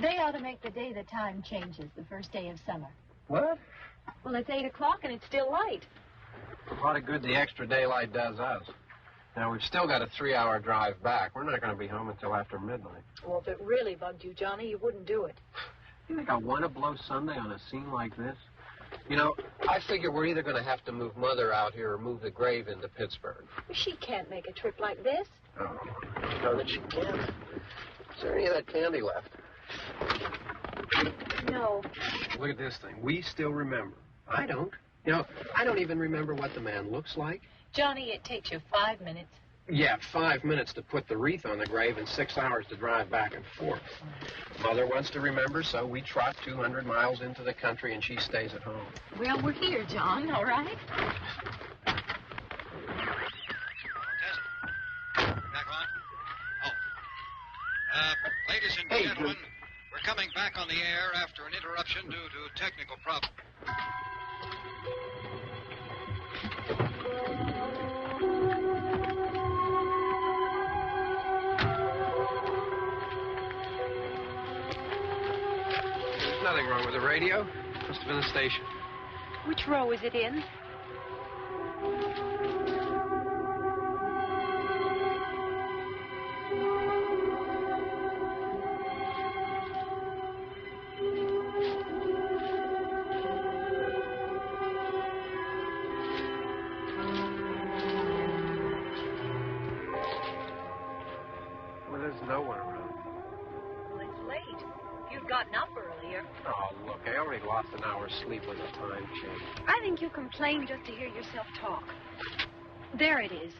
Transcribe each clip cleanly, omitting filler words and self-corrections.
They ought to make the day the time changes, the first day of summer. What? Well, it's 8 o'clock and it's still light. A lot of good the extra daylight does us. Now, we've still got a 3-hour drive back. We're not going to be home until after midnight. Well, if it really bugged you, Johnny, you wouldn't do it. You think I want to blow Sunday on a scene like this? You know, I figure we're either going to have to move Mother out here or move the grave into Pittsburgh. She can't make a trip like this. Oh, no, that she can't. Is there any of that candy left? No. Look at this thing. We still remember. I don't. You know, I don't even remember what the man looks like. Johnny, it takes you 5 minutes. Yeah, 5 minutes to put the wreath on the grave and 6 hours to drive back and forth. Mother wants to remember, so we trot 200 miles into the country and she stays at home. Well, we're here, John, all right? Test. Back on. Oh. Ladies and gentlemen, we're coming back on the air after an interruption due to technical problems. There's nothing wrong with the radio. Must have been the station. Which row is it in? Well, there's no one around. Well, it's late. You've gotten up earlier. Oh, look, I already lost an hour's sleep with the time change. I think you complain just to hear yourself talk. There it is.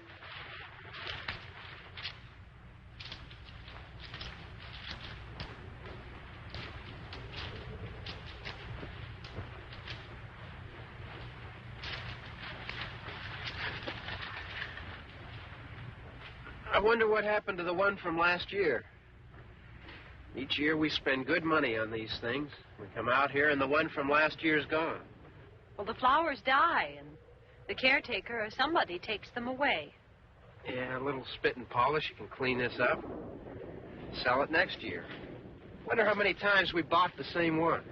I wonder what happened to the one from last year. Each year we spend good money on these things. We come out here and the one from last year's gone. Well, the flowers die, and the caretaker or somebody takes them away. Yeah, a little spit and polish. You can clean this up. Sell it next year. Wonder how many times we bought the same one.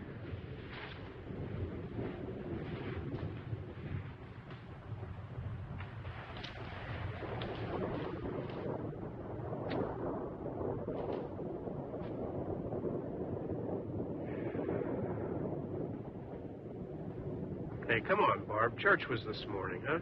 Hey, come on, Barb. Church was this morning, huh?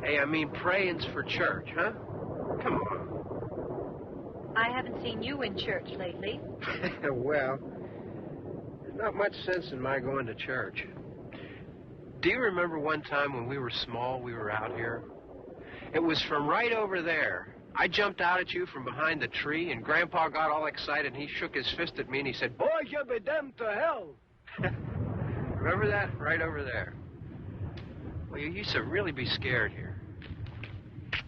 Hey, I mean praying's for church, huh? Come on. I haven't seen you in church lately. Well, there's not much sense in my going to church. Do you remember one time when we were small, we were out here? It was from right over there. I jumped out at you from behind the tree, and Grandpa got all excited, and he shook his fist at me, and he said, "Boy, you'll be damned to hell." Remember that? Right over there. Well, you used to really be scared here.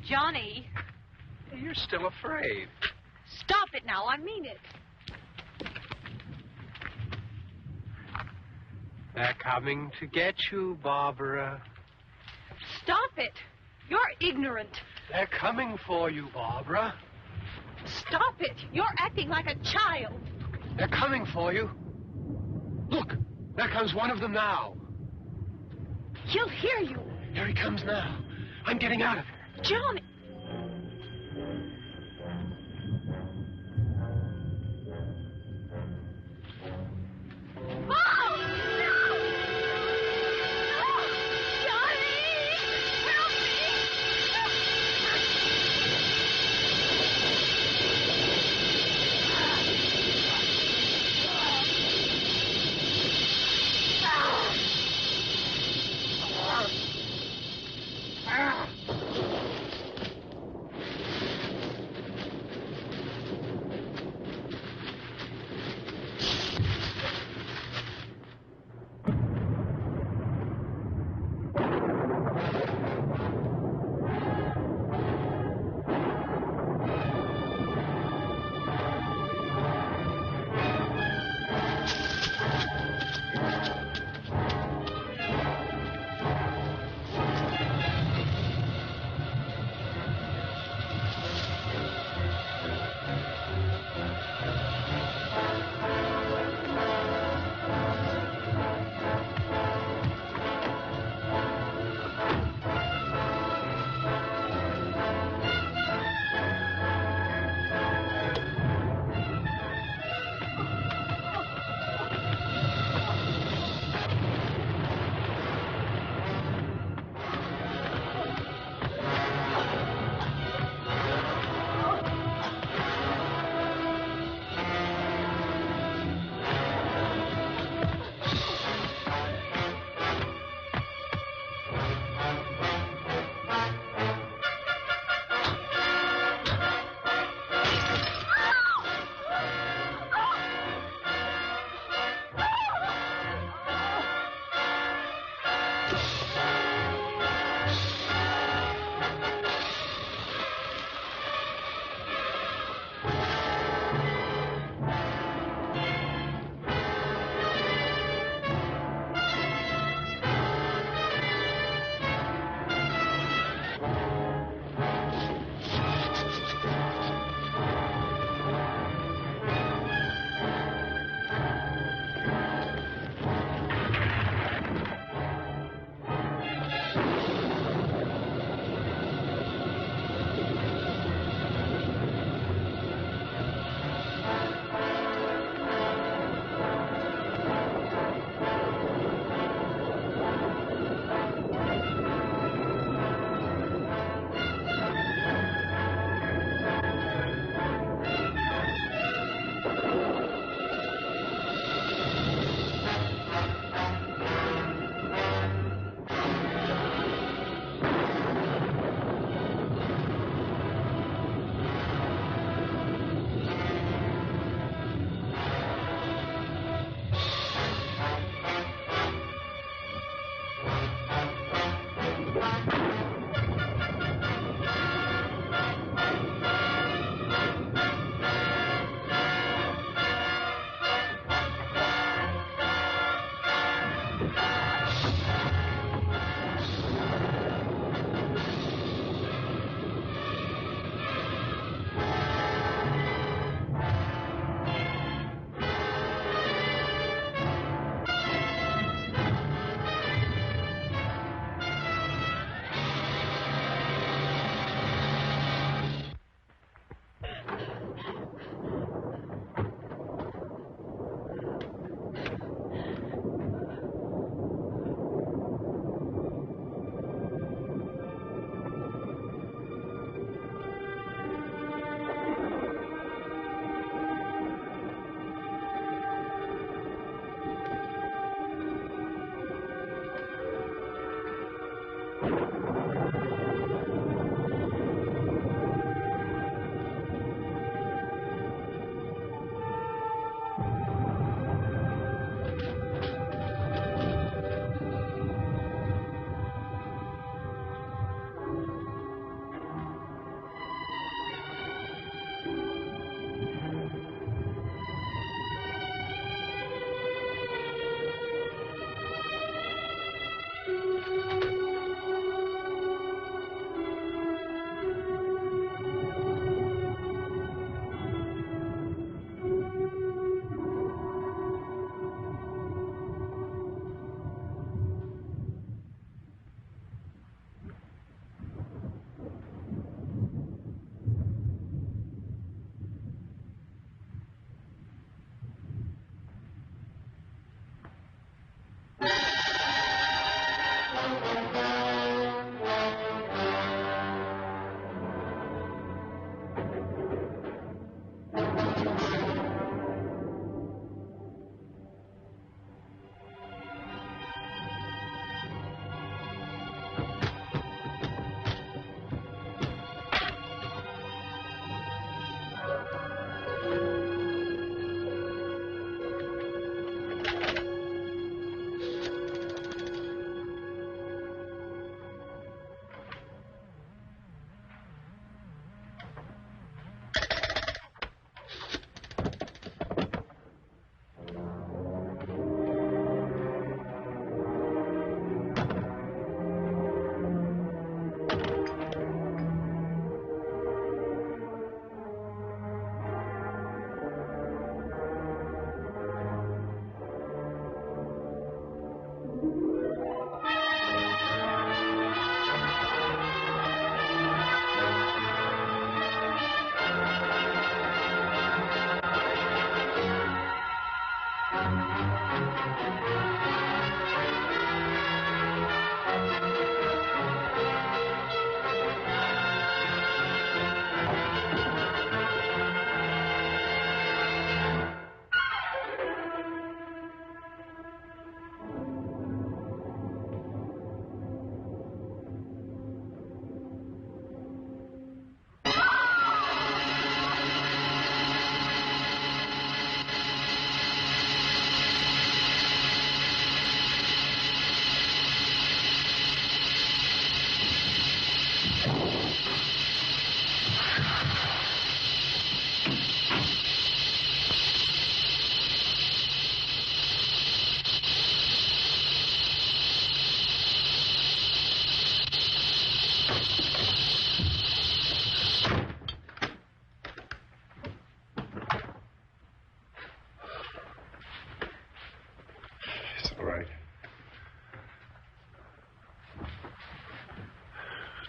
Johnny. You're still afraid. Stop it now. I mean it. They're coming to get you, Barbara. Stop it. You're ignorant. They're coming for you, Barbara. Stop it! You're acting like a child. They're coming for you. Look, there comes one of them now. He'll hear you. Here he comes now. I'm getting out of here. Johnny! Oh! No! No! Johnny! Help me!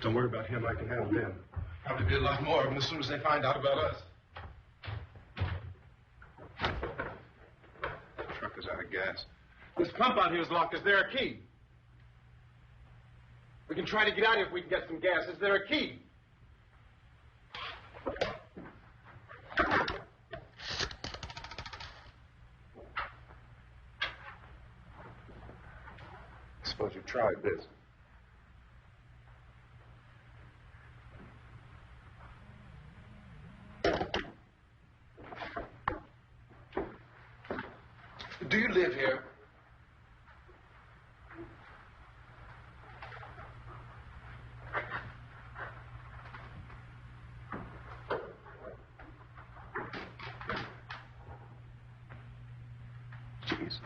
Don't worry about him. I can handle them. Probably be a lot more of them as soon as they find out about us. The truck is out of gas. This pump out here is locked. Is there a key? We can try to get out here if we can get some gas. Is there a key? Suppose you tried this. Do you live here? Jesus.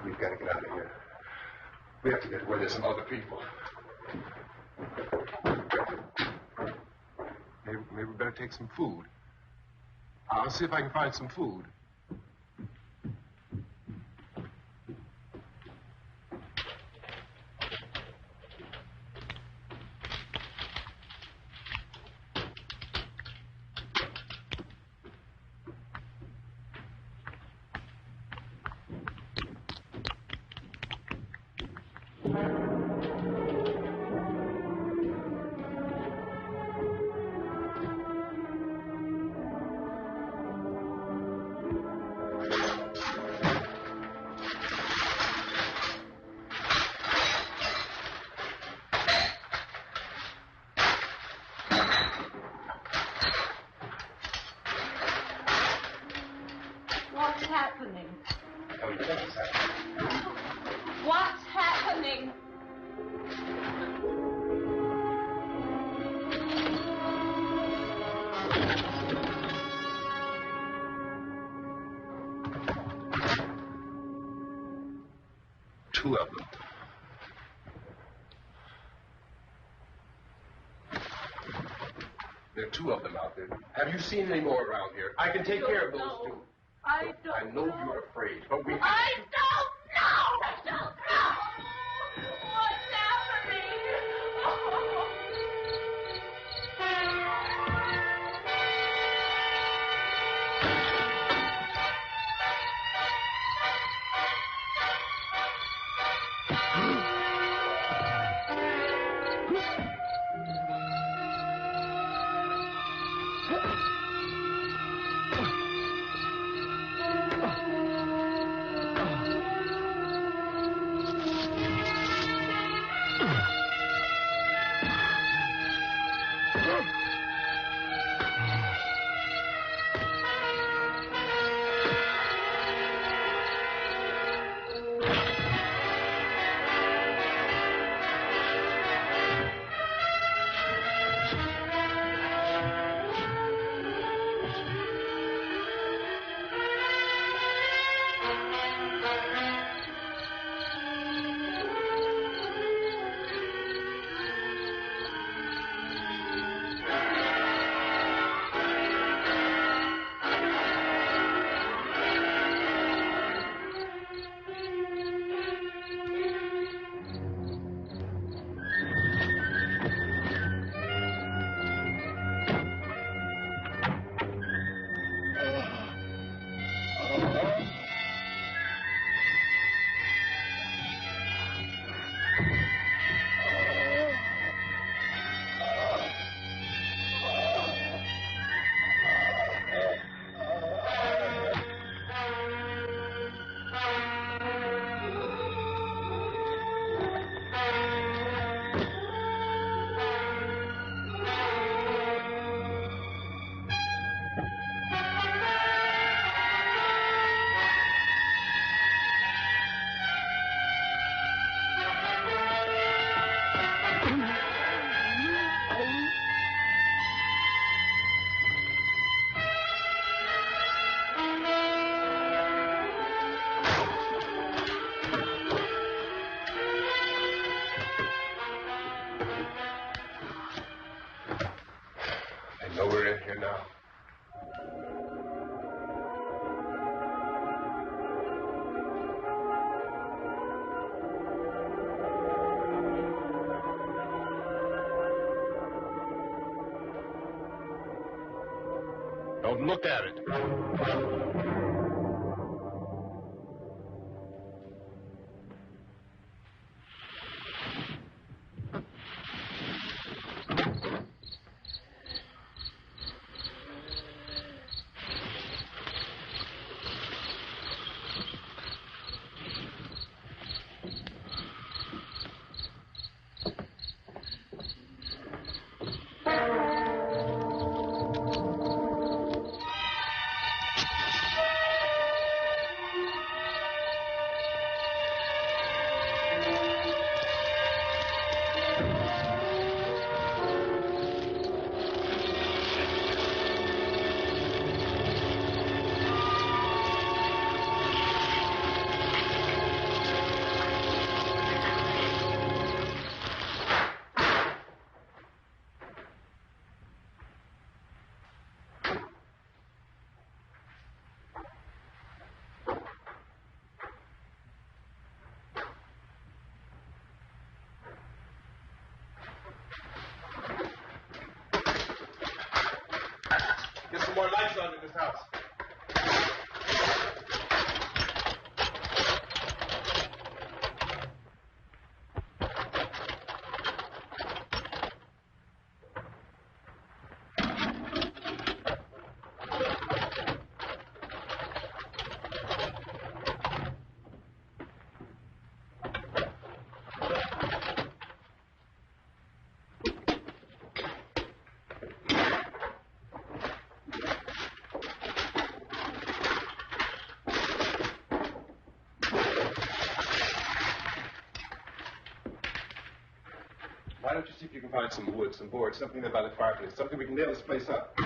We've got to get out of here. We have to get where there's some other people. Maybe we better take some food. I'll see if I can find some food. What's happening? What's happening? Two of them. There are two of them out there. Have you seen any more around here? I can take care of those two. I don't I know you're afraid, but we... I don't know! I don't know! What's happening? Don't look at it. Get some more lights on in this house. Why don't you see if you can find some wood, some board, something there by the fireplace, something we can nail this place up.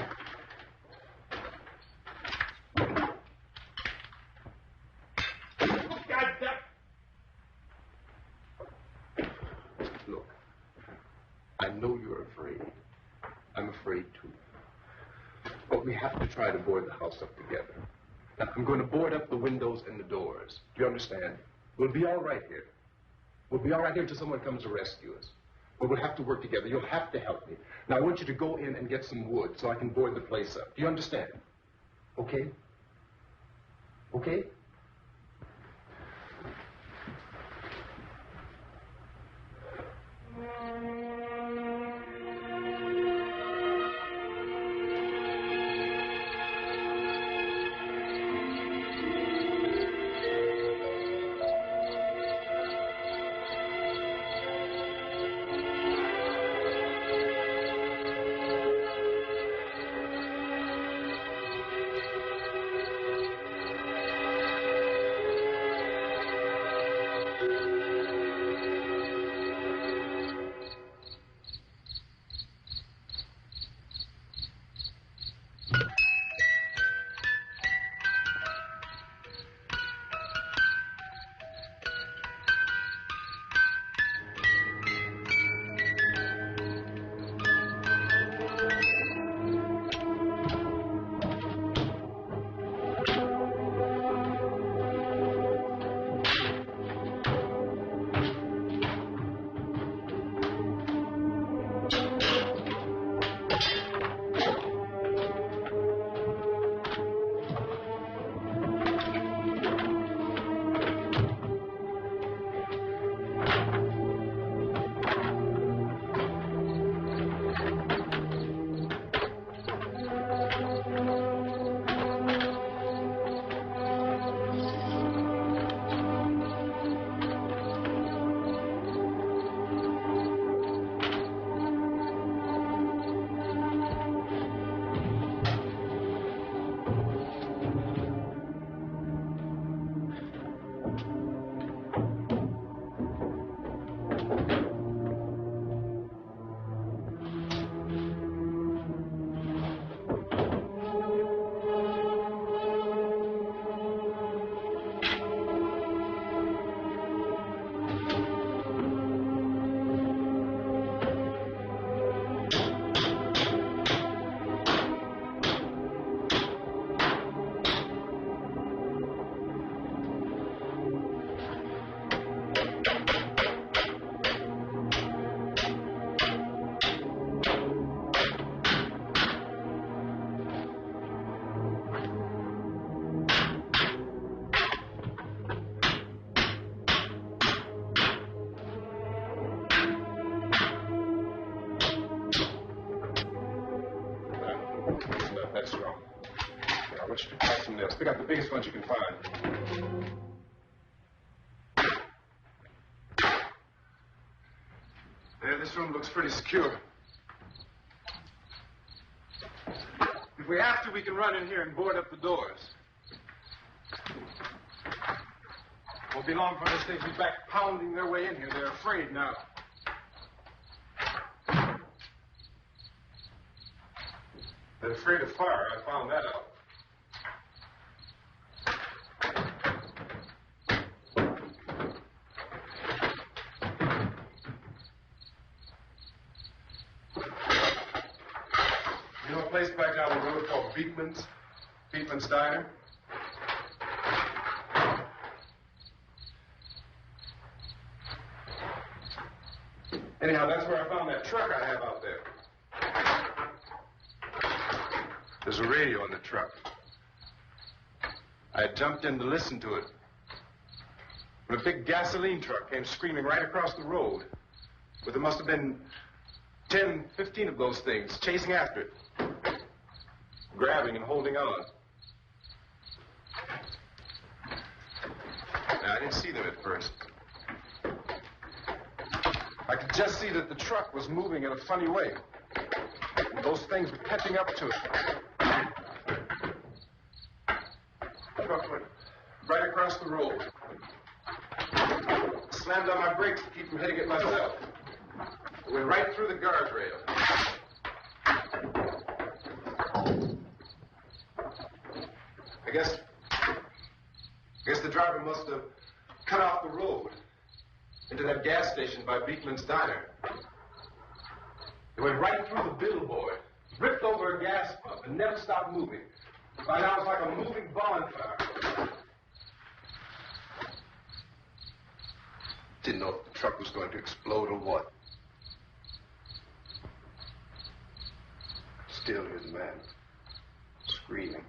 Look, I know you're afraid. I'm afraid too. But we have to try to board the house up together. Now, I'm going to board up the windows and the doors. Do you understand? We'll be all right here. We'll be all right here until someone comes to rescue us. But we'll have to work together. You'll have to help me. Now, I want you to go in and get some wood so I can board the place up. Do you understand? Okay? Okay? this row. Yeah, I want you to try some nails. Pick up the biggest ones you can find. Yeah, this room looks pretty secure. If we have to, we can run in here and board up the doors. Won't be long before they'll be back pounding their way in here. They're afraid now. They're afraid of fire. I found that out. You know a place back down the road called Beekman's Diner? Anyhow, that's where I found that truck I have out there. There's a radio in the truck. I jumped in to listen to it when a big gasoline truck came screaming right across the road. But there must have been 10, 15 of those things chasing after it, grabbing and holding on. Now, I didn't see them at first. I could just see that the truck was moving in a funny way. And those things were catching up to it. The truck went right across the road. Slammed on my brakes to keep from hitting it myself. It went right through the guardrail. I guess the driver must have cut off the road into that gas station by Beekman's Diner. It went right through the billboard, ripped over a gas pump, and never stopped moving. By now, it was like a moving bonfire. Didn't know if the truck was going to explode or what. Still, here's the man, screaming.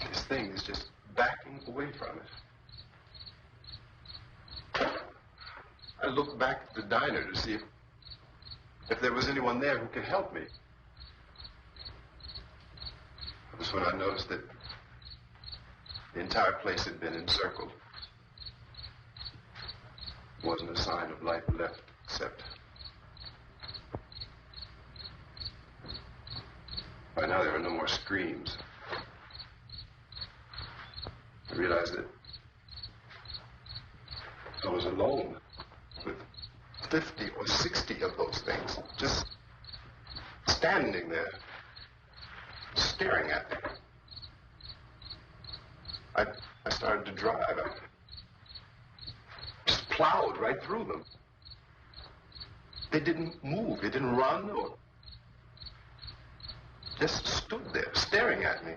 This thing is just backing away from it. I looked back at the diner to see if there was anyone there who could help me. That was when I noticed that the entire place had been encircled. There wasn't a sign of life left except by now there were no more screams. I realized that I was alone with 50 or 60 of those things, just standing there, staring at me. I started to drive. I just plowed right through them. They didn't move. They didn't run or just stood there, staring at me.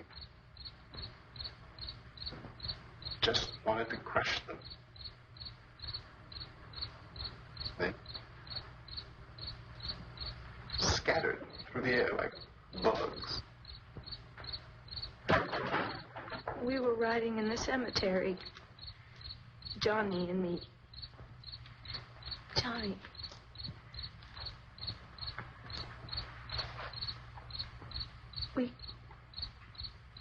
Just wanted to crush them. They scattered through the air like bugs. We were riding in the cemetery, Johnny and me. Johnny.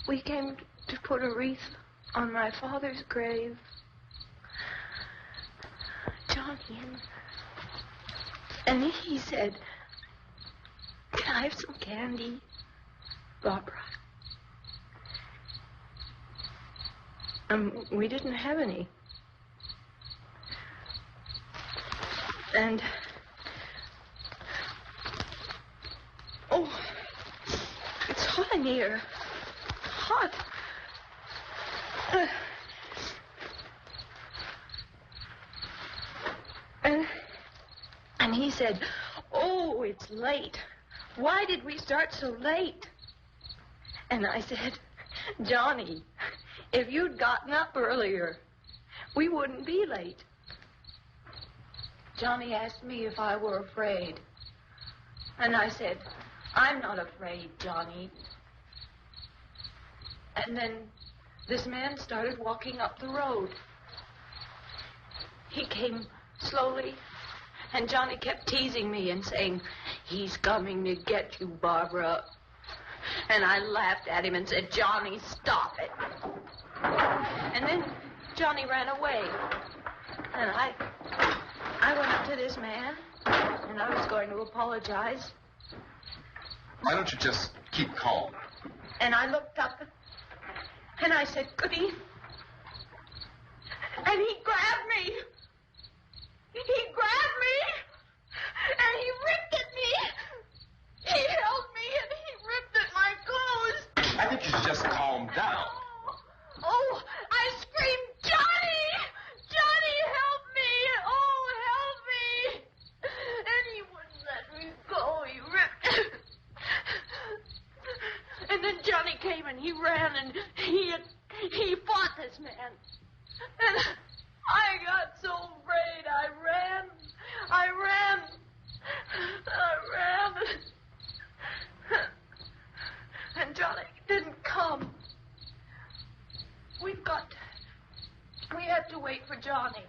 We came to put a wreath on my father's grave. Johnny, and he said, "Can I have some candy, Barbara?" We didn't have any. And oh, it's hot in here. Hot. And he said, "Oh, it's late. Why did we start so late?" And I said, "Johnny, if you'd gotten up earlier, we wouldn't be late." Johnny asked me if I were afraid. And I said, "I'm not afraid, Johnny." And then this man started walking up the road. He came slowly, and Johnny kept teasing me and saying, He's coming to get you, Barbara. And I laughed at him and said, Johnny, stop it. And then Johnny ran away. And I went up to this man, and I was going to apologize. Why don't you just keep calm? And I looked up, and I said, Goody. And he grabbed me. He grabbed me, and he ripped at me. He held me, and he ripped at my clothes. I think you should just calm down. Oh, I screamed, Johnny! Johnny, help me! Oh, help me! And he wouldn't let me go. He ripped. And then Johnny came and he ran and he fought this man. And I got so afraid. I ran. And Johnny didn't come. We have to wait for Johnny.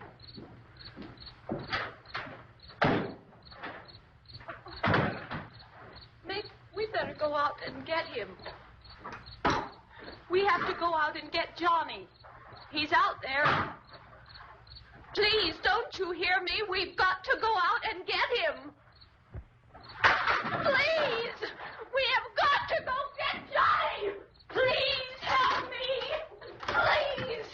Maybe we better go out and get him. We have to go out and get Johnny. He's out there. Please, don't you hear me? We've got to go out and get him. Please! We have got to go get Johnny! Please help me! Please!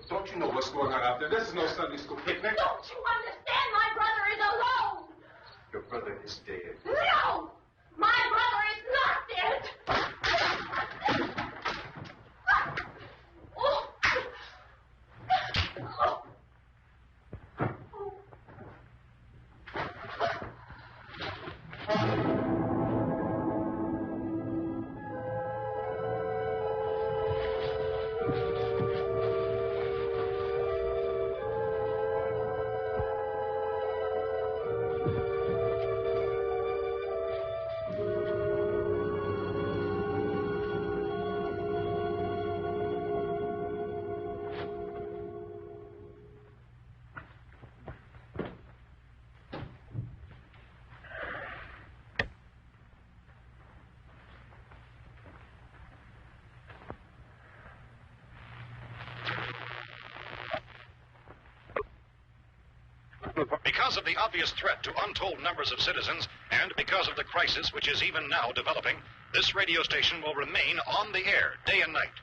Don't you know what's going on out there? This is no Sunday school picnic. Don't you understand? My brother is alone! Your brother is dead. No! My brother is not dead! Oh. Oh. Because of the obvious threat to untold numbers of citizens, and because of the crisis which is even now developing, this radio station will remain on the air day and night.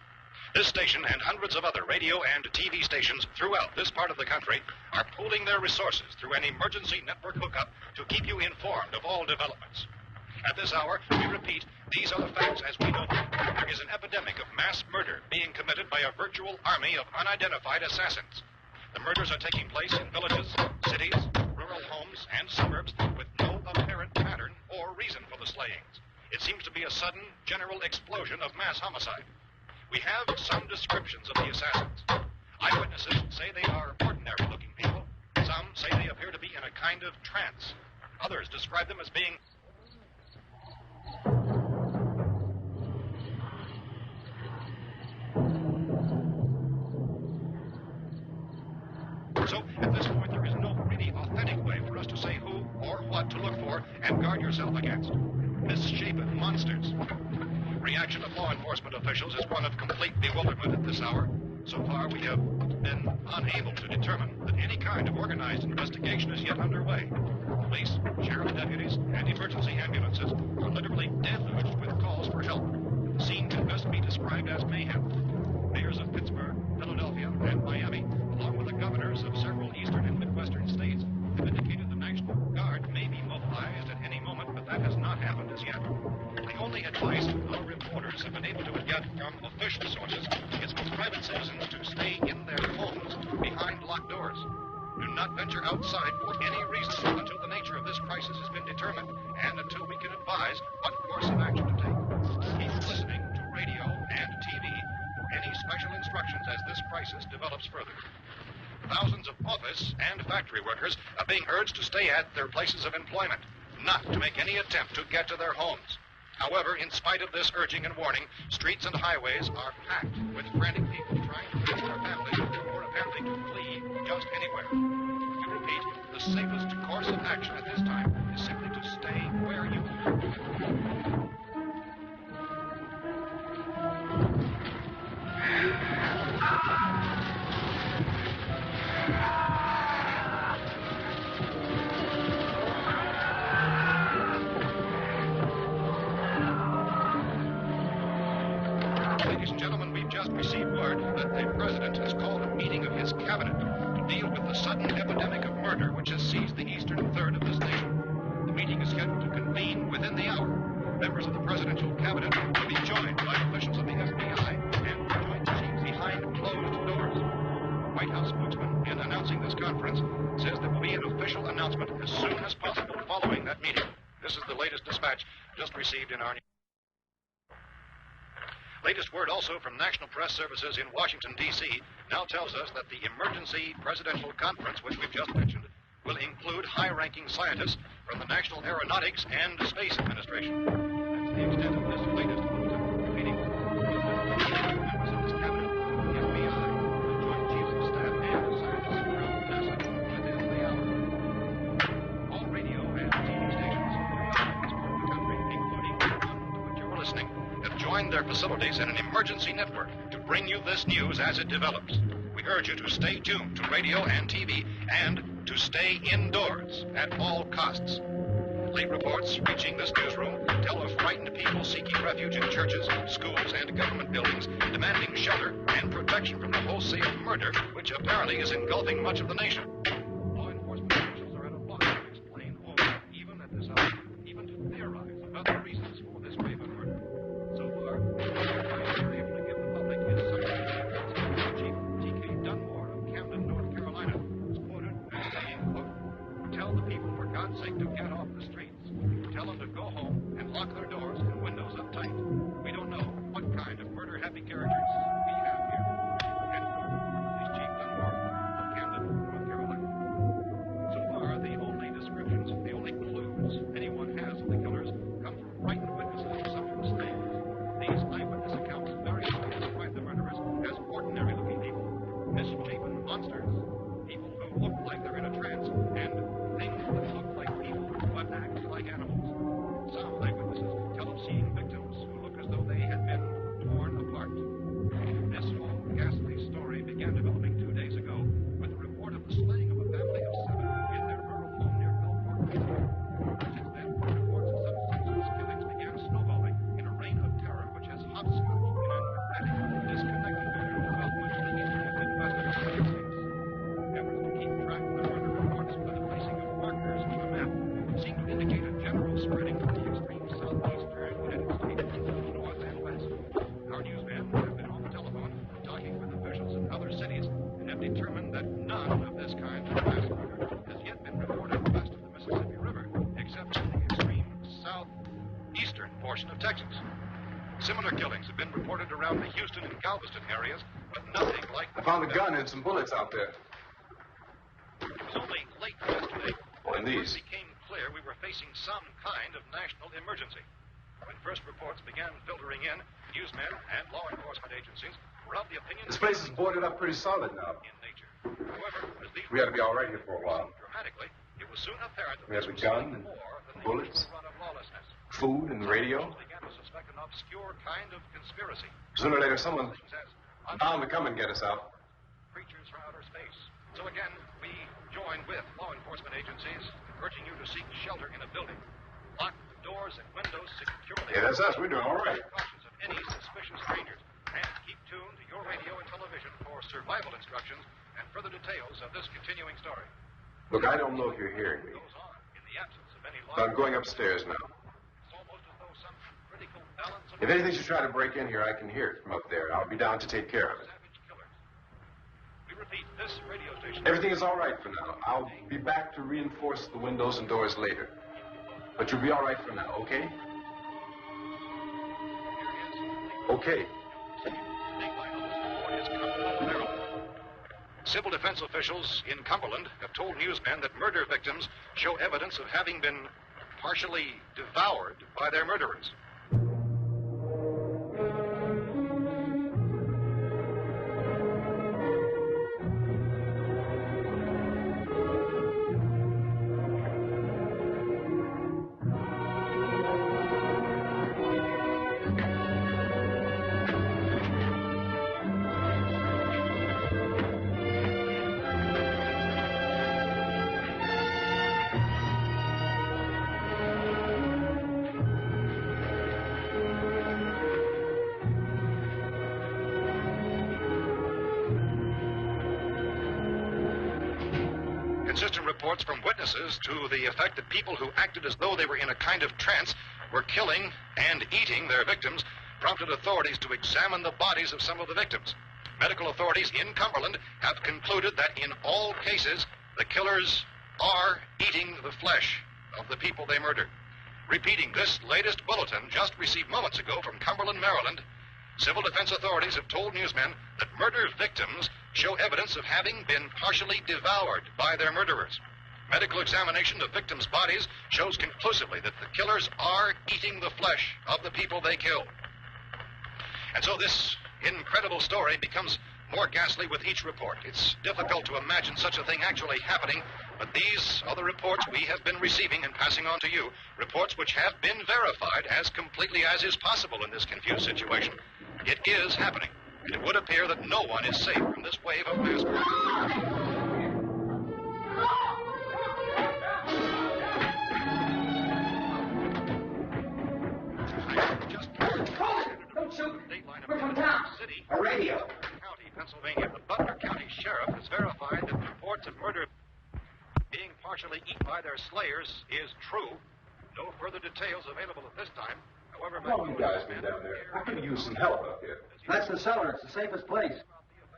This station and hundreds of other radio and TV stations throughout this part of the country are pooling their resources through an emergency network hookup to keep you informed of all developments. At this hour, we repeat, these are the facts as we know them. There is an epidemic of mass murder being committed by a virtual army of unidentified assassins. The murders are taking place in villages, cities, rural homes, and suburbs with no apparent pattern or reason for the slayings. It seems to be a sudden, general explosion of mass homicide. We have some descriptions of the assassins. Eyewitnesses say they are ordinary-looking people. Some say they appear to be in a kind of trance. Others describe them as being... So, at this point, there is no really authentic way for us to say who or what to look for and guard yourself against. Misshapen monsters. Reaction of law enforcement officials is one of complete bewilderment at this hour. So far, we have been unable to determine that any kind of organized investigation is yet underway. Police, sheriff deputies, and emergency ambulances are literally deluged with calls for help. The scene can best be described as mayhem. Mayors of Pittsburgh, Philadelphia, and Miami, along with the governors of several eastern and midwestern states, have indicated the National Guard may be mobilized at any moment, but that has not happened as yet. The only advice our reporters have been able to get from official sources is for private citizens to stay in their homes behind locked doors. Do not venture outside for any reason until the nature of this crisis has been determined and until we can advise what course of action to take. Keep listening to radio and TV for any special instructions as this crisis develops further. Thousands of office and factory workers are being urged to stay at their places of employment, not to make any attempt to get to their homes. However, in spite of this urging and warning, streets and highways are packed with frantic people trying to reach their families or apparently to flee just anywhere. To repeat, the safest course of action at this time is simply to stay murder which has seized the eastern third of this nation. The meeting is scheduled to convene within the hour. Members of the presidential cabinet will be joined by officials of the FBI and joint chiefs behind closed doors. The White House spokesman, in announcing this conference, says there will be an official announcement as soon as possible following that meeting. This is the latest dispatch just received in our latest word also from National Press Services in Washington, D.C. now tells us that the emergency presidential conference, which we've just mentioned, will include high-ranking scientists from the National Aeronautics and Space Administration. That's the extent of this latest bulletin. Repeating, members of this cabinet, the FBI, the Joint Chiefs of Staff, and scientists from NASA within the hour. All radio and TV stations around this part of the country, including the one to which you're listening, have joined their facilities in an emergency network to bring you this news as it develops. We urge you to stay tuned to radio and TV and to stay indoors at all costs. Late reports reaching this newsroom tell of frightened people seeking refuge in churches, schools, and government buildings, demanding shelter and protection from the wholesale murder which apparently is engulfing much of the nation. Law enforcement officials are at a loss to explain or even at this hour, even to theorize about the reasons for this grave murder. So far, the FBI is able to give the public his summary. Chief T.K. Dunmore of Camden, North Carolina, was quoted as saying, quote, "Tell the people, for God's sake, to get off the streets. Tell them to go home and lock their doors and windows up tight. We don't know what kind of murder-happy characters we have here." End quote. This is Chief Dunmore of Camden, North Carolina. So far, the only descriptions, the only clues anyone has of the killers come from frightened witnesses of some of the slaves. These eyewitness accounts variously describe the murderers as ordinary-looking people, misshapen monsters, people who look like they're in a trance, and things that look like people but act like animals. Some eyewitnesses tell of seeing victims who look as though they had been torn apart. This whole ghastly story began developing 2 days ago with the report of the slaying of a family of 7 in their rural home near Gulfport. Since then, reports of some senseless killings began snowballing in a reign of terror which has hopscotched in an erratic, disconnected manner throughout much of the eastern and midwestern United States. Efforts to keep track of the murder reports by the placing of markers on the map seem to indicate a general spreading from the extreme southeastern United States to the north and west. Our newsmen have been on the telephone talking with officials in other cities and have determined that none of this kind of mass murder has yet been reported west of the Mississippi River, except in the extreme southeastern portion of Texas. Similar killings have been reported around the Houston and Galveston areas, but nothing like I found a gun and some bullets out there. It was only late yesterday And these? it became clear we were facing some kind of national emergency. When first reports began filtering in, newsmen and law enforcement agencies were of the opinion This place is boarded up pretty solid now. in nature. However, as these We ought to be all right here for a while. dramatically, it was soon apparent that We have this a was gun something and more than the bullets. usual run of lawlessness. Food and the radio. Officials began to suspect an obscure kind of conspiracy. Sooner or later, someone's Things as bound to come and get us out. creatures from outer space. So again, we join with law enforcement agencies, urging you to seek shelter in a building. Lock doors and windows securely. Yeah, that's us. We're doing all right. Precautions of any suspicious strangers. And keep tuned to your radio and television for survival instructions and further details of this continuing story. Look, I don't know if you're hearing me, Goes on in the absence of any law. but I'm going upstairs now. It's almost as though some critical balance of If anything should try to break in here, I can hear it from up there. I'll be down to take care of it. savage killers. We repeat, this radio station. Everything is all right for now. I'll be back to reinforce the windows and doors later. But you'll be all right for now, okay? Okay. Civil defense officials in Cumberland have told newsmen that murder victims show evidence of having been partially devoured by their murderers. Inconsistent reports from witnesses to the effect that people who acted as though they were in a kind of trance were killing and eating their victims prompted authorities to examine the bodies of some of the victims. Medical authorities in Cumberland have concluded that in all cases, the killers are eating the flesh of the people they murdered. Repeating this latest bulletin just received moments ago from Cumberland, Maryland, civil defense authorities have told newsmen that murder victims show evidence of having been partially devoured by their murderers. Medical examination of victims' bodies shows conclusively that the killers are eating the flesh of the people they killed. And so this incredible story becomes more ghastly with each report. It's difficult to imagine such a thing actually happening, but these are the reports we have been receiving and passing on to you, reports which have been verified as completely as is possible in this confused situation. It is happening, and it would appear that no one is safe from this wave of mass murder. Don't shoot! We're from town. A radio. County, Pennsylvania. The Butler County Sheriff has verified that reports of murder being partially eaten by their slayers is true. No further details available at this time. However, How you guys been down there? I could use some help up here. That's the cellar. It's the safest place.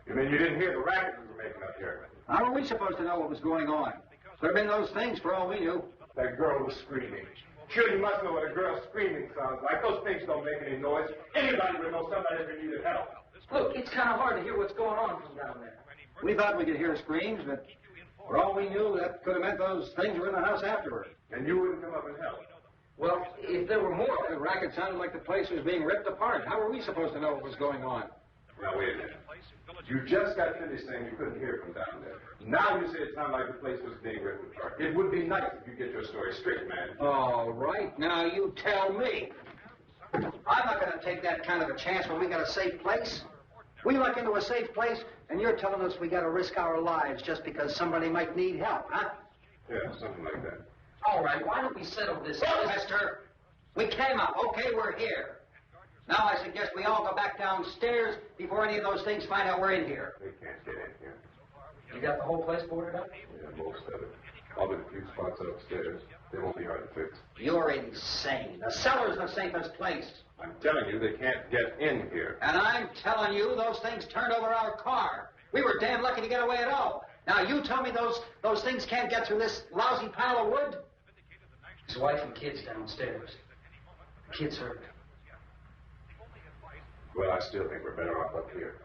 You mean you didn't hear the racket we were making up here? How are we supposed to know what was going on? Could have been those things for all we knew. That girl was screaming. Sure, you must know what a girl screaming sounds like. Those things don't make any noise. Anybody would know somebody ever needed help. Look, it's kind of hard to hear what's going on from down there. We thought we could hear screams, but for all we knew, that could have meant those things were in the house afterward. And you wouldn't come up and help? Well, if there were more, the racket sounded like the place was being ripped apart. How were we supposed to know what was going on? Now, wait a minute. You just got finished saying you couldn't hear from down there. Now you say it sounded like the place was being ripped apart. It would be nice if you get your story straight, man. All right, now you tell me. I'm not going to take that kind of a chance when we got a safe place. We luck into a safe place, and you're telling us we got to risk our lives just because somebody might need help, huh? Yeah, something like that. All right, why don't we settle this? Well, mister, we came up. Okay, we're here. Now I suggest we all go back downstairs before any of those things find out we're in here. They can't get in here. You got the whole place boarded up? Yeah, most of it. Probably a few spots upstairs. They won't be hard to fix. You're insane. The cellar's the safest place. I'm telling you, they can't get in here. And I'm telling you, those things turned over our car. We were damn lucky to get away at all. Now you tell me those things can't get through this lousy pile of wood? His wife and kids downstairs. The kids hurt. Well, I still think we're better off up here.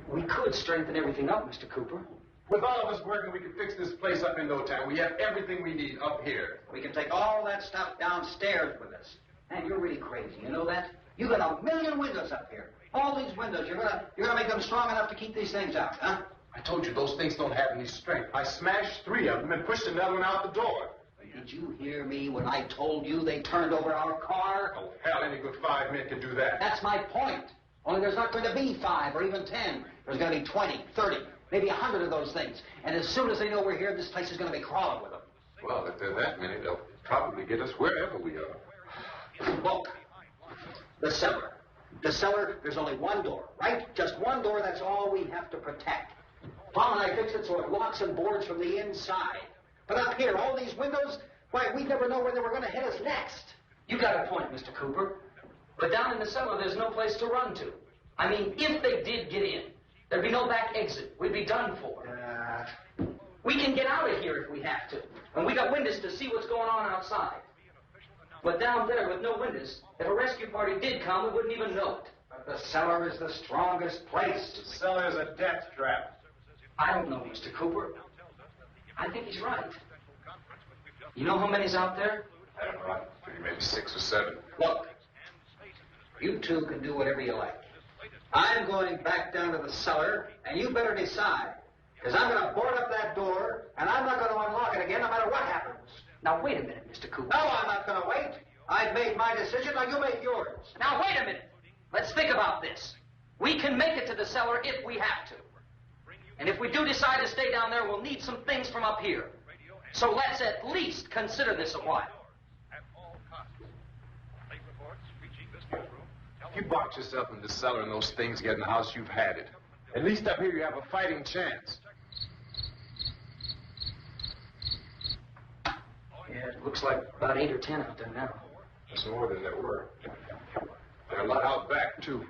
We could strengthen everything up, Mr. Cooper. With all of us working, we can fix this place up in no time. We have everything we need up here. We can take all that stuff downstairs with us. Man, you're really crazy. You know that? You got 1,000,000 windows up here. All these windows, you're gonna make them strong enough to keep these things out, huh? I told you those things don't have any strength. I smashed 3 of them and pushed another one out the door. Did you hear me when I told you they turned over our car? Oh, hell, any good 5 men can do that. That's my point. Only there's not going to be 5 or even 10. There's going to be 20, 30, maybe 100 of those things. And as soon as they know we're here, this place is going to be crawling with them. Well, if there are that many, they'll probably get us wherever we are. Look, the cellar. The cellar, there's only one door, right? Just one door, that's all we have to protect. Tom and I fixed it so it locks and boards from the inside. But up here, all these windows, why, we'd never know where they were going to hit us next. You got a point, Mr. Cooper. But down in the cellar, there's no place to run to. I mean, if they did get in, there'd be no back exit. We'd be done for. We can get out of here if we have to. And we got windows to see what's going on outside. But down there with no windows, if a rescue party did come, we wouldn't even know it. But the cellar is the strongest place. The cellar is a death trap. I don't know, Mr. Cooper. I think he's right. You know how many's out there? I don't know. Maybe 6 or 7. Look, you two can do whatever you like. I'm going back down to the cellar, and you better decide. Because I'm going to board up that door, and I'm not going to unlock it again no matter what happens. Now, wait a minute, Mr. Cooper. No, I'm not going to wait. I've made my decision, now you make yours. Now, wait a minute. Let's think about this. We can make it to the cellar if we have to. And if we do decide to stay down there, we'll need some things from up here. So let's at least consider this a while. If you box yourself in the cellar and those things get in the house, you've had it. At least up here you have a fighting chance. Yeah, it looks like about 8 or 10 out there now. There's more than there were. There are a lot out back, too.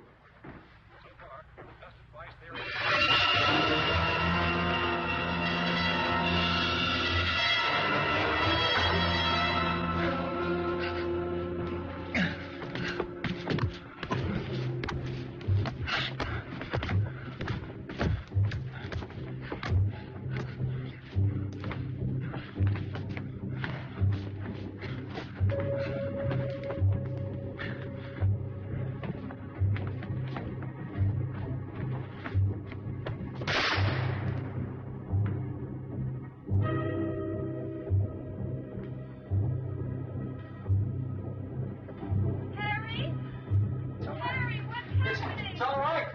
It's all right.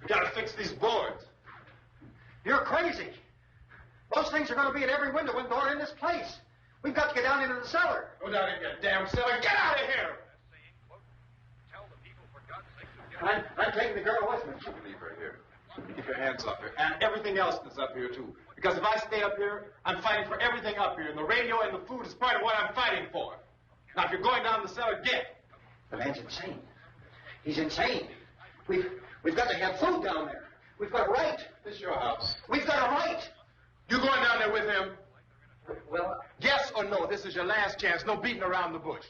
Gotta fix these boards. You're crazy. Those things are going to be at every window and door in this place. We've got to get down into the cellar. Go down in your damn cellar. Get out of here! I'm taking the girl with me. Leave her here. Keep your hands up here. And everything else that's up here, too. Because if I stay up here, I'm fighting for everything up here. And the radio and the food is part of what I'm fighting for. Now, if you're going down the cellar, get. The man's insane. He's insane. We've got to have food down there. We've got a right. This is your house. We've got a right. You going down there with him? Well, Yes or no? This is your last chance. No beating around the bush.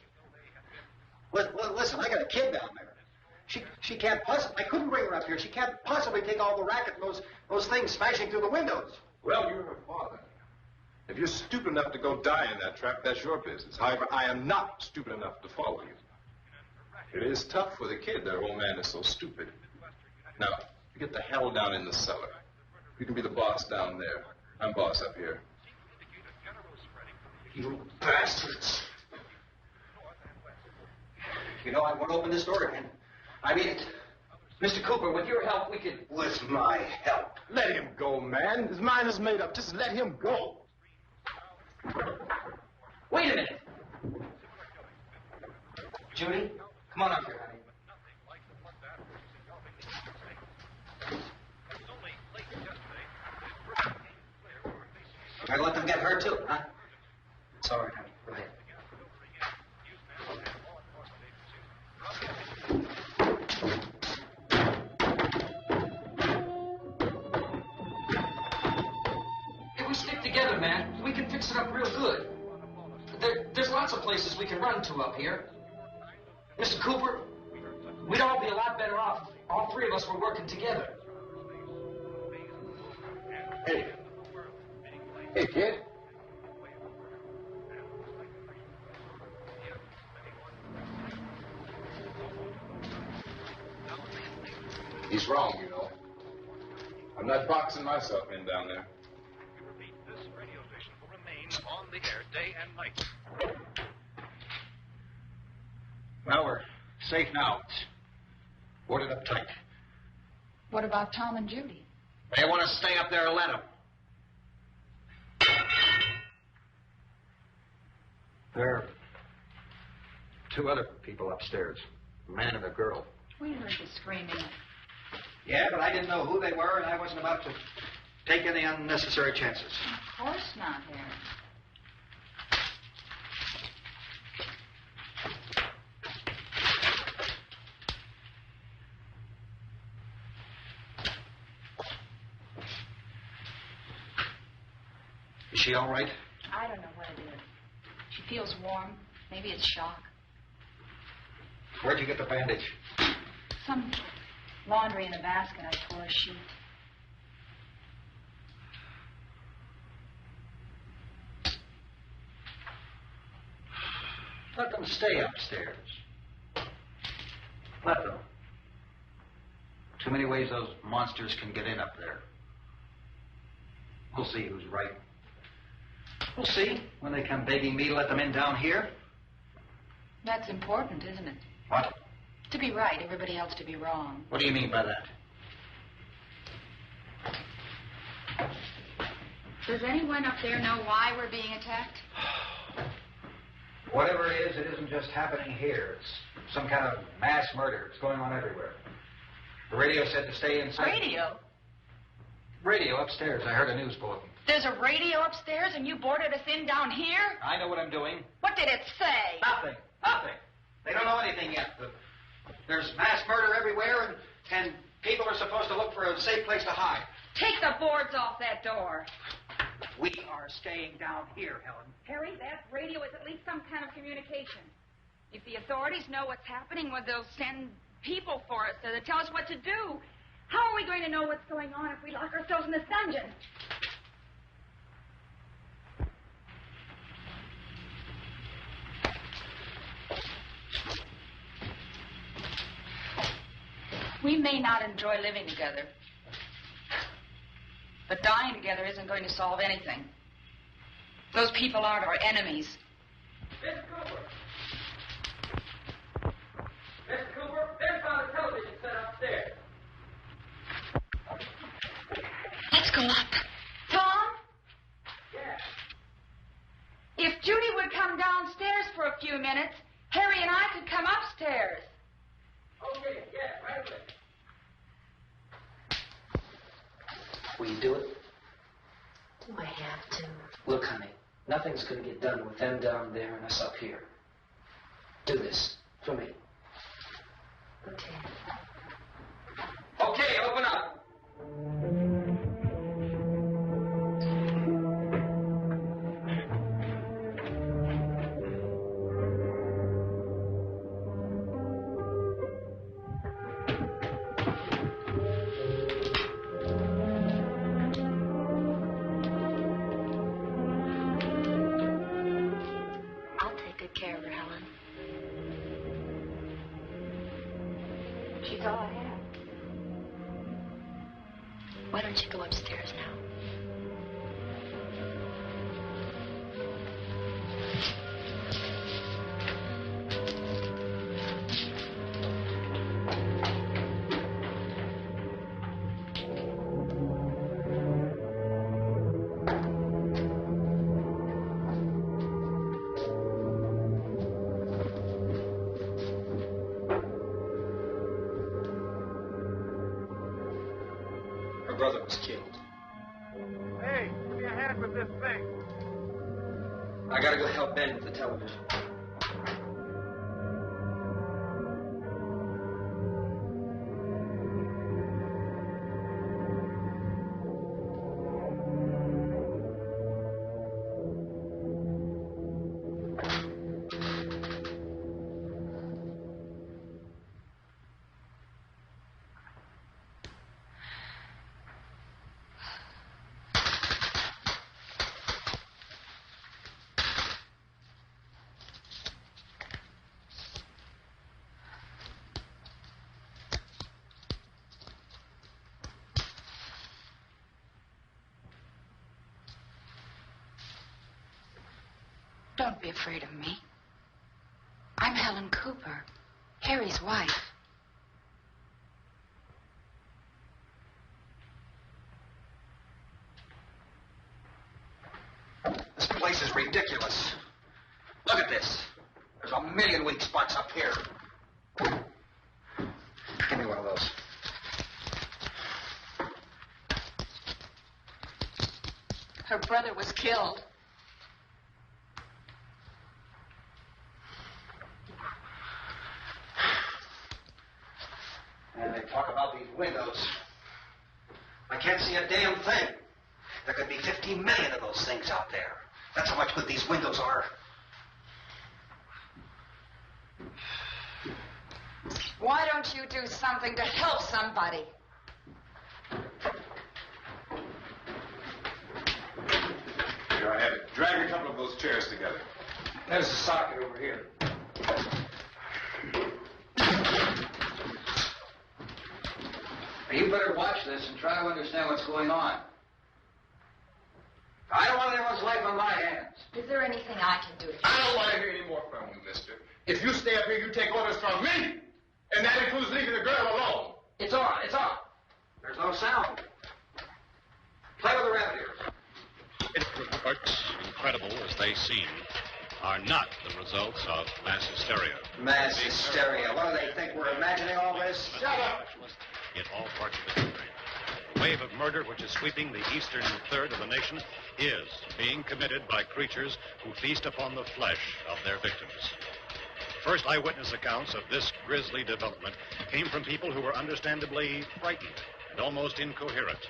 listen, I got a kid down there. She can't possibly, I couldn't bring her up here. She can't possibly take all the racket and those things smashing through the windows. Well, you're her father. If you're stupid enough to go die in that trap, that's your business. However, I am not stupid enough to follow you. It is tough for the kid. That old man is so stupid. Now, you get the hell down in the cellar. You can be the boss down there. I'm boss up here. You bastards. You know, I won't open this door again. I mean it. Mr. Cooper, with your help, we could... With my help? Let him go, man. His mind is made up. Just let him go. Wait a minute. Judy, come on up here, honey. I let them get hurt, too, huh? It's all right, honey. Go ahead. If we stick together, man, we can fix it up real good. There's lots of places we can run to up here. Mr. Cooper, we'd all be a lot better off if all three of us were working together. Hey, kid. He's wrong, you know. I'm not boxing myself in down there. This radio station will remain on the air day and night. Well, we're safe now. It's boarded up tight. What about Tom and Judy? They want to stay up there and let them. There are two other people upstairs, a man and a girl. We heard you screaming. Yeah, but I didn't know who they were, and I wasn't about to take any unnecessary chances. Of course not, Harry. Is she all right? I don't know what it is. She feels warm. Maybe it's shock. Where'd you get the bandage? Some laundry in a basket. I tore a sheet. Let them stay upstairs. Let them. Too many ways those monsters can get in up there. We'll see who's right. We'll see when they come begging me to let them in down here. That's important, isn't it? What? To be right, everybody else to be wrong. What do you mean by that? Does anyone up there know why we're being attacked? Whatever it isn't just happening here. It's some kind of mass murder. It's going on everywhere. The radio said to stay inside. Radio? Radio upstairs. I heard a news bulletin. There's a radio upstairs and you boarded us in down here? I know what I'm doing. What did it say? Nothing. Nothing. They don't know anything yet. There's mass murder everywhere, and people are supposed to look for a safe place to hide. Take the boards off that door. We are staying down here, Helen. Harry, that radio is at least some kind of communication. If the authorities know what's happening, well, they'll send people for us to tell us what to do. How are we going to know what's going on if we lock ourselves in this dungeon? We may not enjoy living together, but dying together isn't going to solve anything. Those people aren't our enemies. Mr. Cooper! Mr. Cooper, there's found a television set upstairs. Let's go up. Tom? Yeah. If Judy would come downstairs for a few minutes, Harry and I could come upstairs. Okay, yeah, right away. Will you do it? Do I have to? Look, honey, nothing's going to get done with them down there and us up here. Do this for me. Okay. Okay, open up. I'll take good care of her, Helen. She's all I have. Why don't you go upstairs now? Her brother was killed. Hey, give me a hand with this thing. I gotta go help Ben with the television. Don't be afraid of me. I'm Helen Cooper, Harry's wife. This place is ridiculous. Look at this. There's a million weak spots up here. Give me one of those. Her brother was killed. And they talk about these windows. I can't see a damn thing. There could be 15 million of those things out there. That's how much good these windows are. Why don't you do something to help somebody? Here, I have it. Drag a couple of those chairs together. There's a socket over here. You better watch this and try to understand what's going on. I don't want anyone's life on my hands. Is there anything I can do? I don't want to hear any more from you, mister. If you stay up here, you take orders from me. And that includes leaving the girl alone. It's on, it's on. There's no sound. Play with the rabbit ears. Reports, incredible as they seem, are not the results of mass hysteria. Mass hysteria. What do they think? We're imagining all this? Shut up! In all parts of the country. The wave of murder which is sweeping the eastern third of the nation is being committed by creatures who feast upon the flesh of their victims. First eyewitness accounts of this grisly development came from people who were understandably frightened and almost incoherent.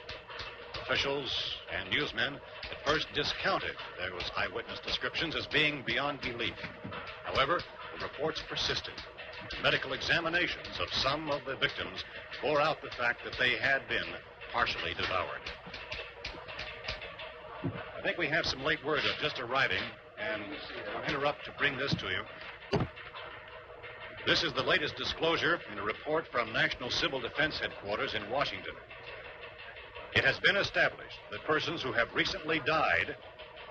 Officials and newsmen at first discounted those eyewitness descriptions as being beyond belief. However, the reports persisted. Medical examinations of some of the victims bore out the fact that they had been partially devoured. I think we have some late word of just arriving, and I'll interrupt to bring this to you. This is the latest disclosure in a report from National Civil Defense Headquarters in Washington. It has been established that persons who have recently died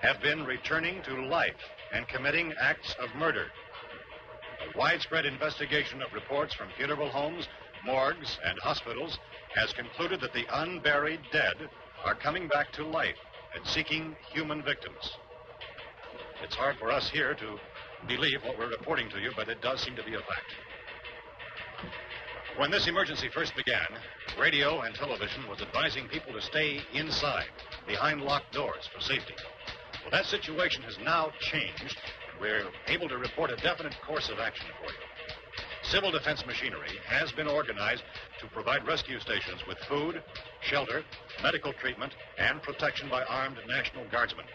have been returning to life and committing acts of murder. A widespread investigation of reports from funeral homes, morgues, and hospitals has concluded that the unburied dead are coming back to life and seeking human victims. It's hard for us here to believe what we're reporting to you, but it does seem to be a fact. When this emergency first began, radio and television was advising people to stay inside, behind locked doors for safety. Well, that situation has now changed. We're able to report a definite course of action for you. Civil defense machinery has been organized to provide rescue stations with food, shelter, medical treatment, and protection by armed National Guardsmen.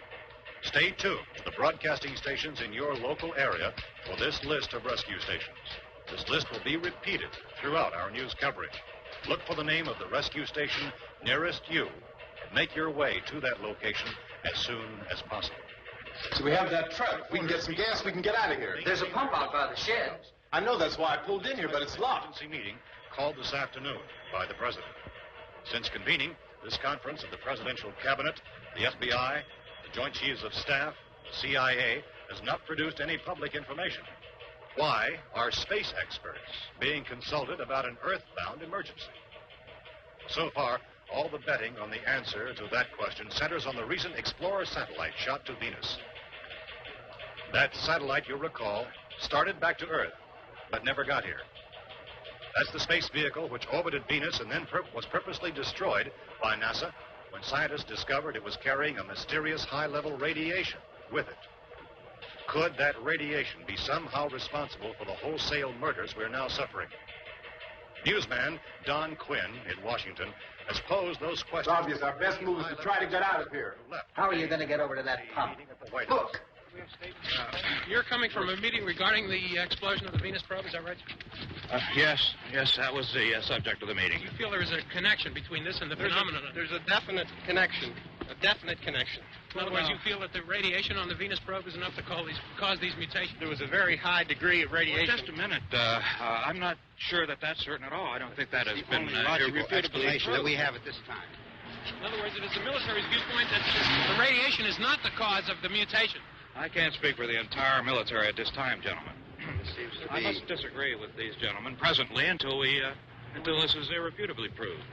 Stay tuned to the broadcasting stations in your local area for this list of rescue stations. This list will be repeated throughout our news coverage. Look for the name of the rescue station nearest you and make your way to that location as soon as possible. So we have that truck. If we can get some gas, we can get out of here. There's a pump out by the shed. I know, that's why I pulled in here, but it's locked. Emergency meeting called this afternoon by the President. Since convening this conference of the Presidential Cabinet, the FBI, the Joint Chiefs of Staff, the CIA, has not produced any public information. Why are space experts being consulted about an earthbound emergency? So far, all the betting on the answer to that question centers on the recent Explorer satellite shot to Venus. That satellite, you'll recall, started back to Earth, but never got here. That's the space vehicle which orbited Venus and then was purposely destroyed by NASA when scientists discovered it was carrying a mysterious high-level radiation with it. Could that radiation be somehow responsible for the wholesale murders we're now suffering? Newsman Don Quinn in Washington has posed those questions. It's obvious our best move is to try to get out of here. How are you going to get over to that pump? Look. You're coming from a meeting regarding the explosion of the Venus probe, is that right? Yes, that was the subject of the meeting. You feel there is a connection between this and the phenomenon? There's a definite connection. In other words, you feel that the radiation on the Venus probe is enough to cause these mutations? There was a very high degree of radiation. Well, just a minute. I'm not sure that that's certain at all. I don't think that has been logical explanation that we have at this time. In other words, it is the military's viewpoint that the radiation is not the cause of the mutation. I can't speak for the entire military at this time, gentlemen. I must disagree with these gentlemen presently until this is irrefutably proved.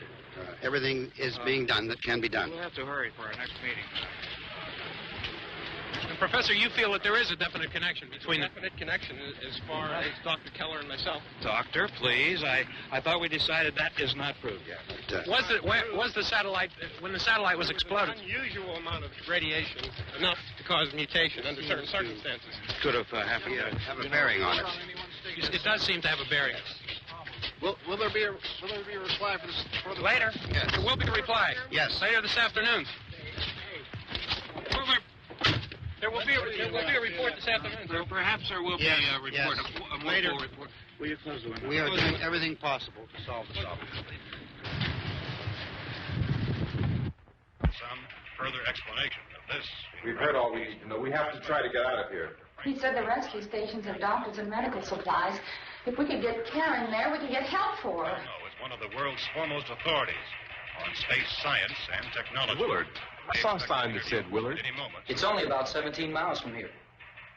Everything is being done that can be done. We'll have to hurry for our next meeting. And Professor, you feel that there is a definite connection between definite connection as far as Dr. Keller and myself. Doctor, please. I thought we decided that is not proved yet. Was the satellite, when the satellite was exploded? An unusual amount of radiation, enough to cause mutation under certain circumstances. Could have happened. Have a bearing on it. It does seem to have a bearing. Will there be a reply for the later? Yes. There will be a reply. Yes. Later this afternoon. There will be a report this afternoon. Perhaps there will be a report, a full report. Will you close the window? We are doing everything possible to solve the problem. Some further explanation of this. We've heard all we need to know. We have to try to get out of here. He said the rescue stations have doctors and medical supplies. If we could get care in there, we could get help for her. No, it's one of the world's foremost authorities on space science and technology. Willard. I saw a sign that said Willard. Any moment. It's only about 17 miles from here.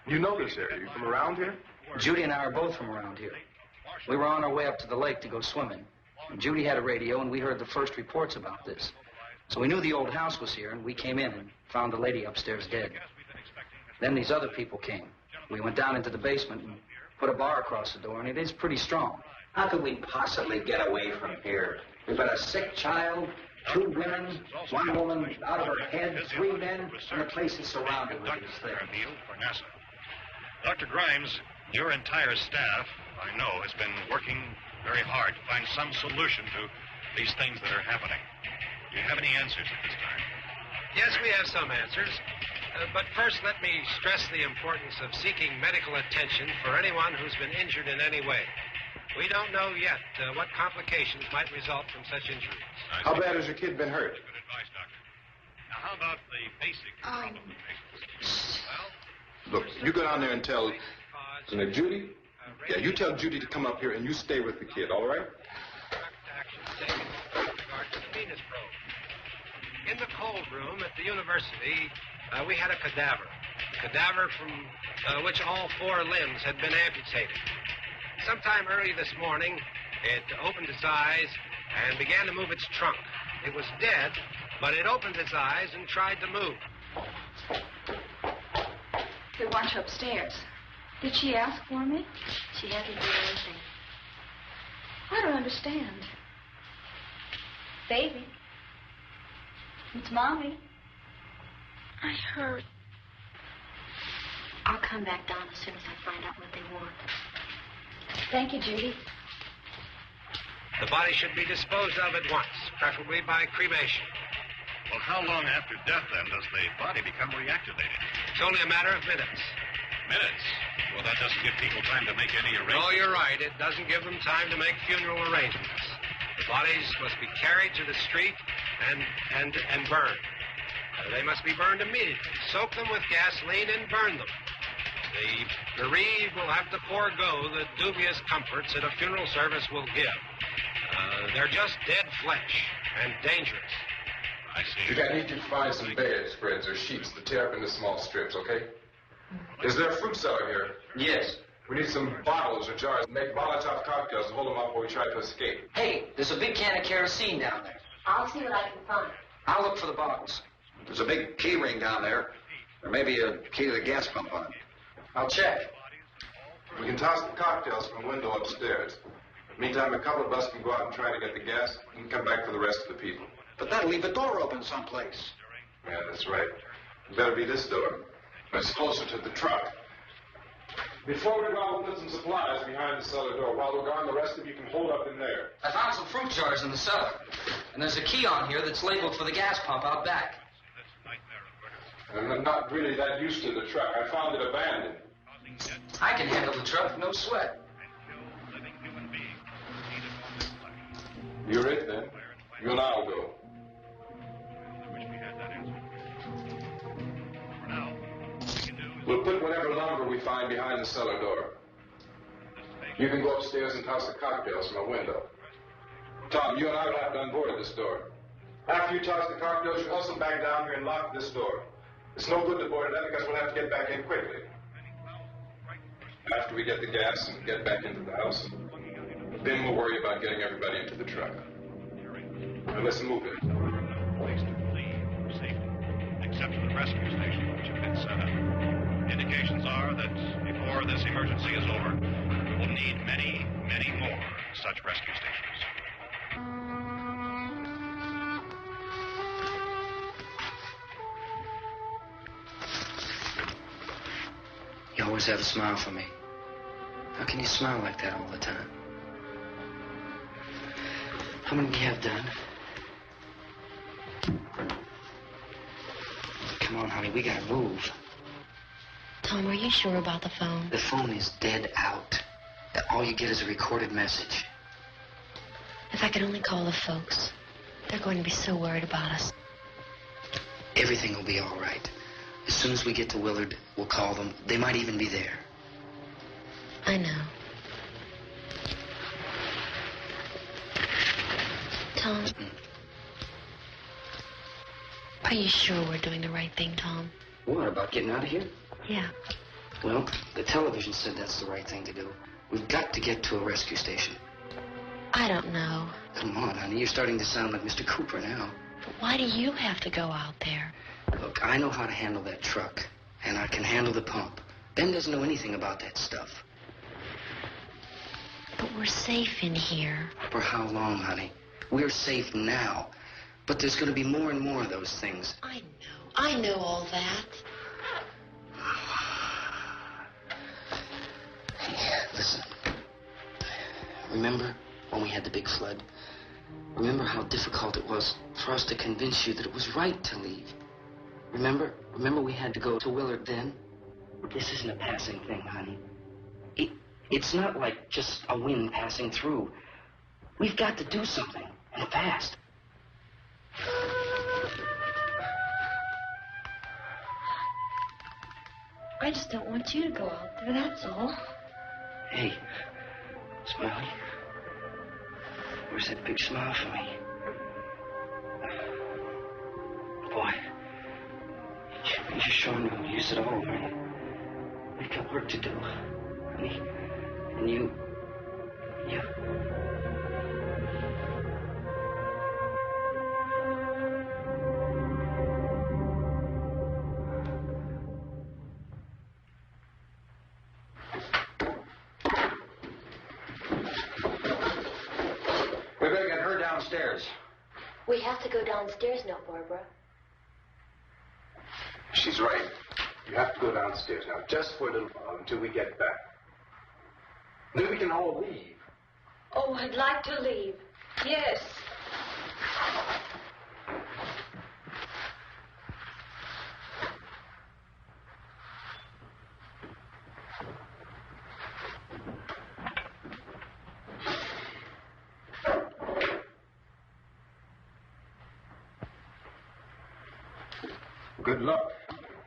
You know this area. You from around here? Judy and I are both from around here. We were on our way up to the lake to go swimming. And Judy had a radio, and we heard the first reports about this. So we knew the old house was here, and we came in and found the lady upstairs dead. Then these other people came. We went down into the basement and put a bar across the door, and it is pretty strong. How could we possibly get away from here? We've got a sick child, 2 women, 1 woman out of her head, 3 men, and the place is surrounded with these things. For NASA. Dr. Grimes, your entire staff, I know, has been working very hard to find some solution to these things that are happening. Do you have any answers at this time? Yes, we have some answers. But first, let me stress the importance of seeking medical attention for anyone who's been injured in any way. We don't know yet what complications might result from such injuries. How bad has your kid been hurt? Good advice, Doctor. Now, how about the basic complications? Look, you go down there and tell Judy. Yeah, you tell Judy to come up here and you stay with the kid, all right? In the cold room at the university, we had a cadaver from which all 4 limbs had been amputated. Sometime early this morning, it opened its eyes and began to move its trunk. It was dead, but it opened its eyes and tried to move. They want you upstairs. Did she ask for me? She hasn't done anything. I don't understand. Baby. It's Mommy. I heard. I'll come back down as soon as I find out what they want. Thank you, Judy. The body should be disposed of at once, preferably by cremation. Well, how long after death, then, does the body become reactivated? It's only a matter of minutes. Minutes? Well, that doesn't give people time to make any arrangements. Oh, you're right. It doesn't give them time to make funeral arrangements. The bodies must be carried to the street and burned. They must be burned immediately. Soak them with gasoline and burn them. The bereaved will have to forego the dubious comforts that a funeral service will give. They're just dead flesh and dangerous. I see. Judy, I need you to find some bedspreads or sheets to tear up into small strips, okay? Is there a fruit cellar here? Yes. We need some bottles or jars. Make Molotov cocktails to hold them up while we try to escape. Hey, there's a big can of kerosene down there. I'll see what I can find. I'll look for the bottles. There's a big key ring down there. There may be a key to the gas pump on it. I'll check. We can toss the cocktails from a window upstairs. Meantime, a couple of us can go out and try to get the gas and come back for the rest of the people. But that'll leave the door open someplace. Yeah, that's right. It better be this door. It's closer to the truck. Before we go, we'll put some supplies behind the cellar door. While we're gone, the rest of you can hold up in there. I found some fruit jars in the cellar. And there's a key on here that's labeled for the gas pump out back. I'm not really that used to the truck. I found it abandoned. I can handle the truck, no sweat. You're it, then. You and I'll go. We'll put whatever lumber we find behind the cellar door. You can go upstairs and toss the cocktails from a window. Tom, you and I will have to unboard this door. After you toss the cocktails, you hustle back down here and lock this door. It's no good to board it up because we'll have to get back in quickly. After we get the gas and get back into the house, then we'll worry about getting everybody into the truck. Now let's move it. Place to flee for safety, except for the rescue station, which have been set up. Indications are that before this emergency is over, we'll need many, many more such rescue stations. You always have a smile for me. How can you smile like that all the time? How many do you have done? Come on, honey, we gotta move. Tom, are you sure about the phone? The phone is dead out. All you get is a recorded message. If I could only call the folks. They're going to be so worried about us. Everything will be all right. As soon as we get to Willard, we'll call them. They might even be there. I know. Tom, are you sure we're doing the right thing, Tom? What, about getting out of here? Yeah. Well, the television said that's the right thing to do. We've got to get to a rescue station. I don't know. Come on, honey. You're starting to sound like Mr. Cooper now. But why do you have to go out there? Look, I know how to handle that truck, and I can handle the pump. Ben doesn't know anything about that stuff. But we're safe in here. For how long, honey? We're safe now. But there's going to be more and more of those things. I know all that. Hey, listen. Remember when we had the big flood? Remember how difficult it was for us to convince you that it was right to leave? Remember we had to go to Willard then? This isn't a passing thing, honey. It's not like just a wind passing through. We've got to do something, and fast. I just don't want you to go out there, that's all. Hey, Smiley. Where's that big smile for me? Boy, you sure know use it all, right? We've got work to do, honey. And you... We better get her downstairs. We have to go downstairs now, Barbara. She's right. You have to go downstairs now, just for a little while, until we get back. Then we can all leave. Oh, I'd like to leave. Yes. Good luck.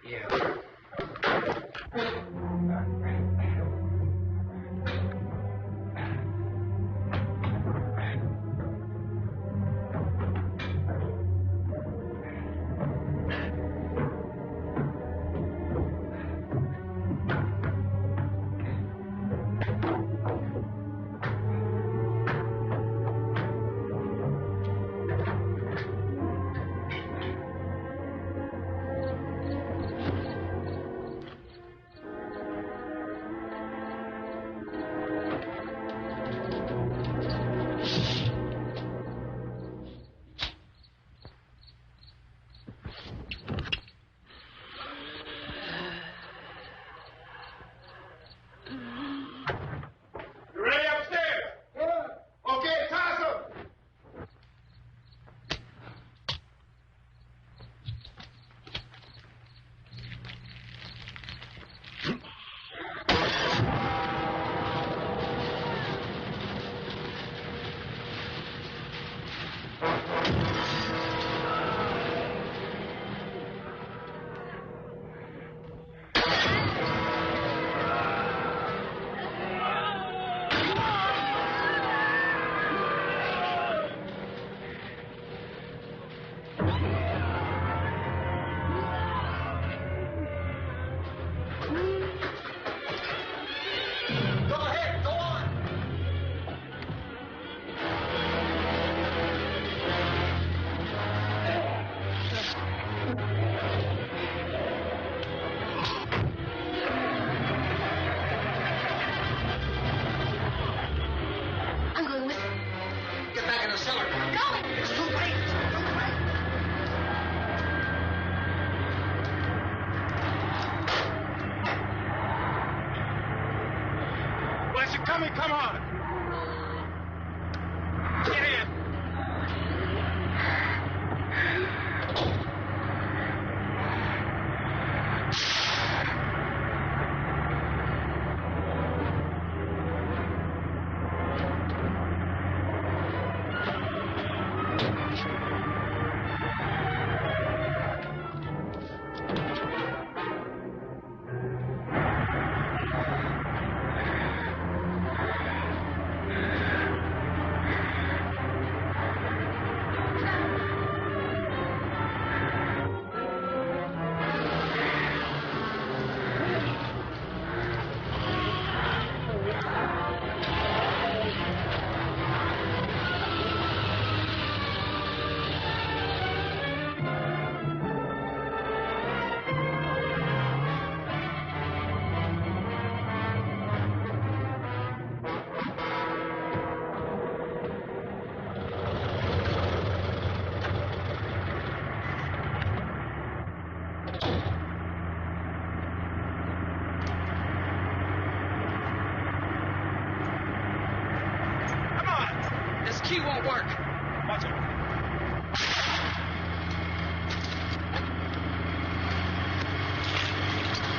Yeah. Come on. Get in. key won't work. What's it?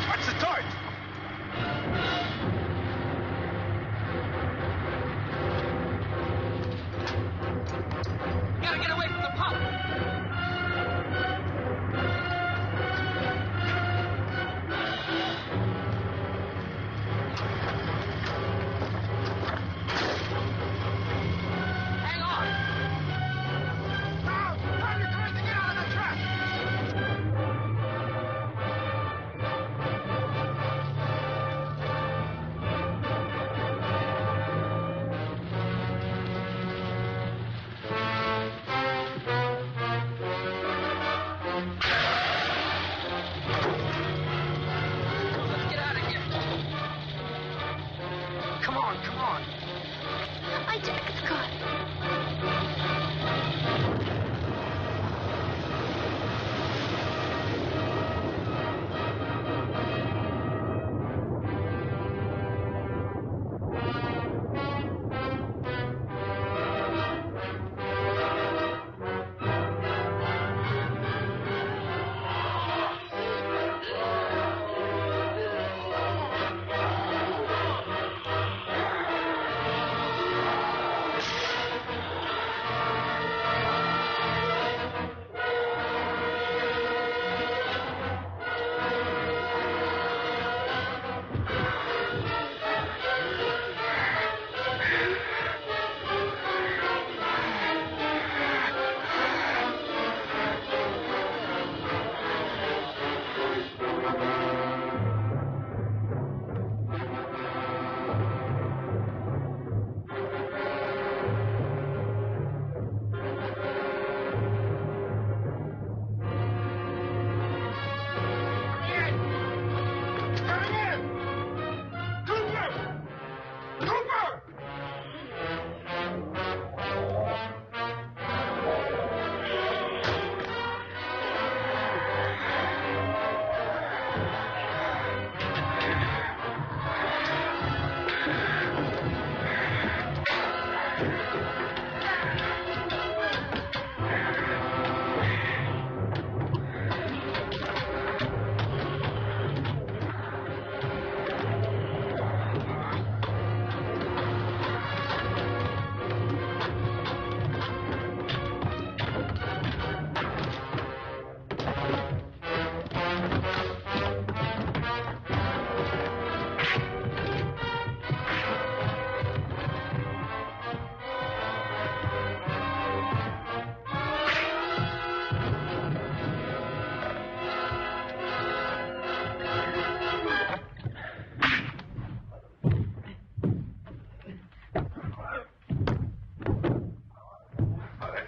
What's the torch? Gotta get away from the pump. Hang on. Now, time you're trying to get out of the trap. Let's get out of here. Come on, come on. My jacket's caught.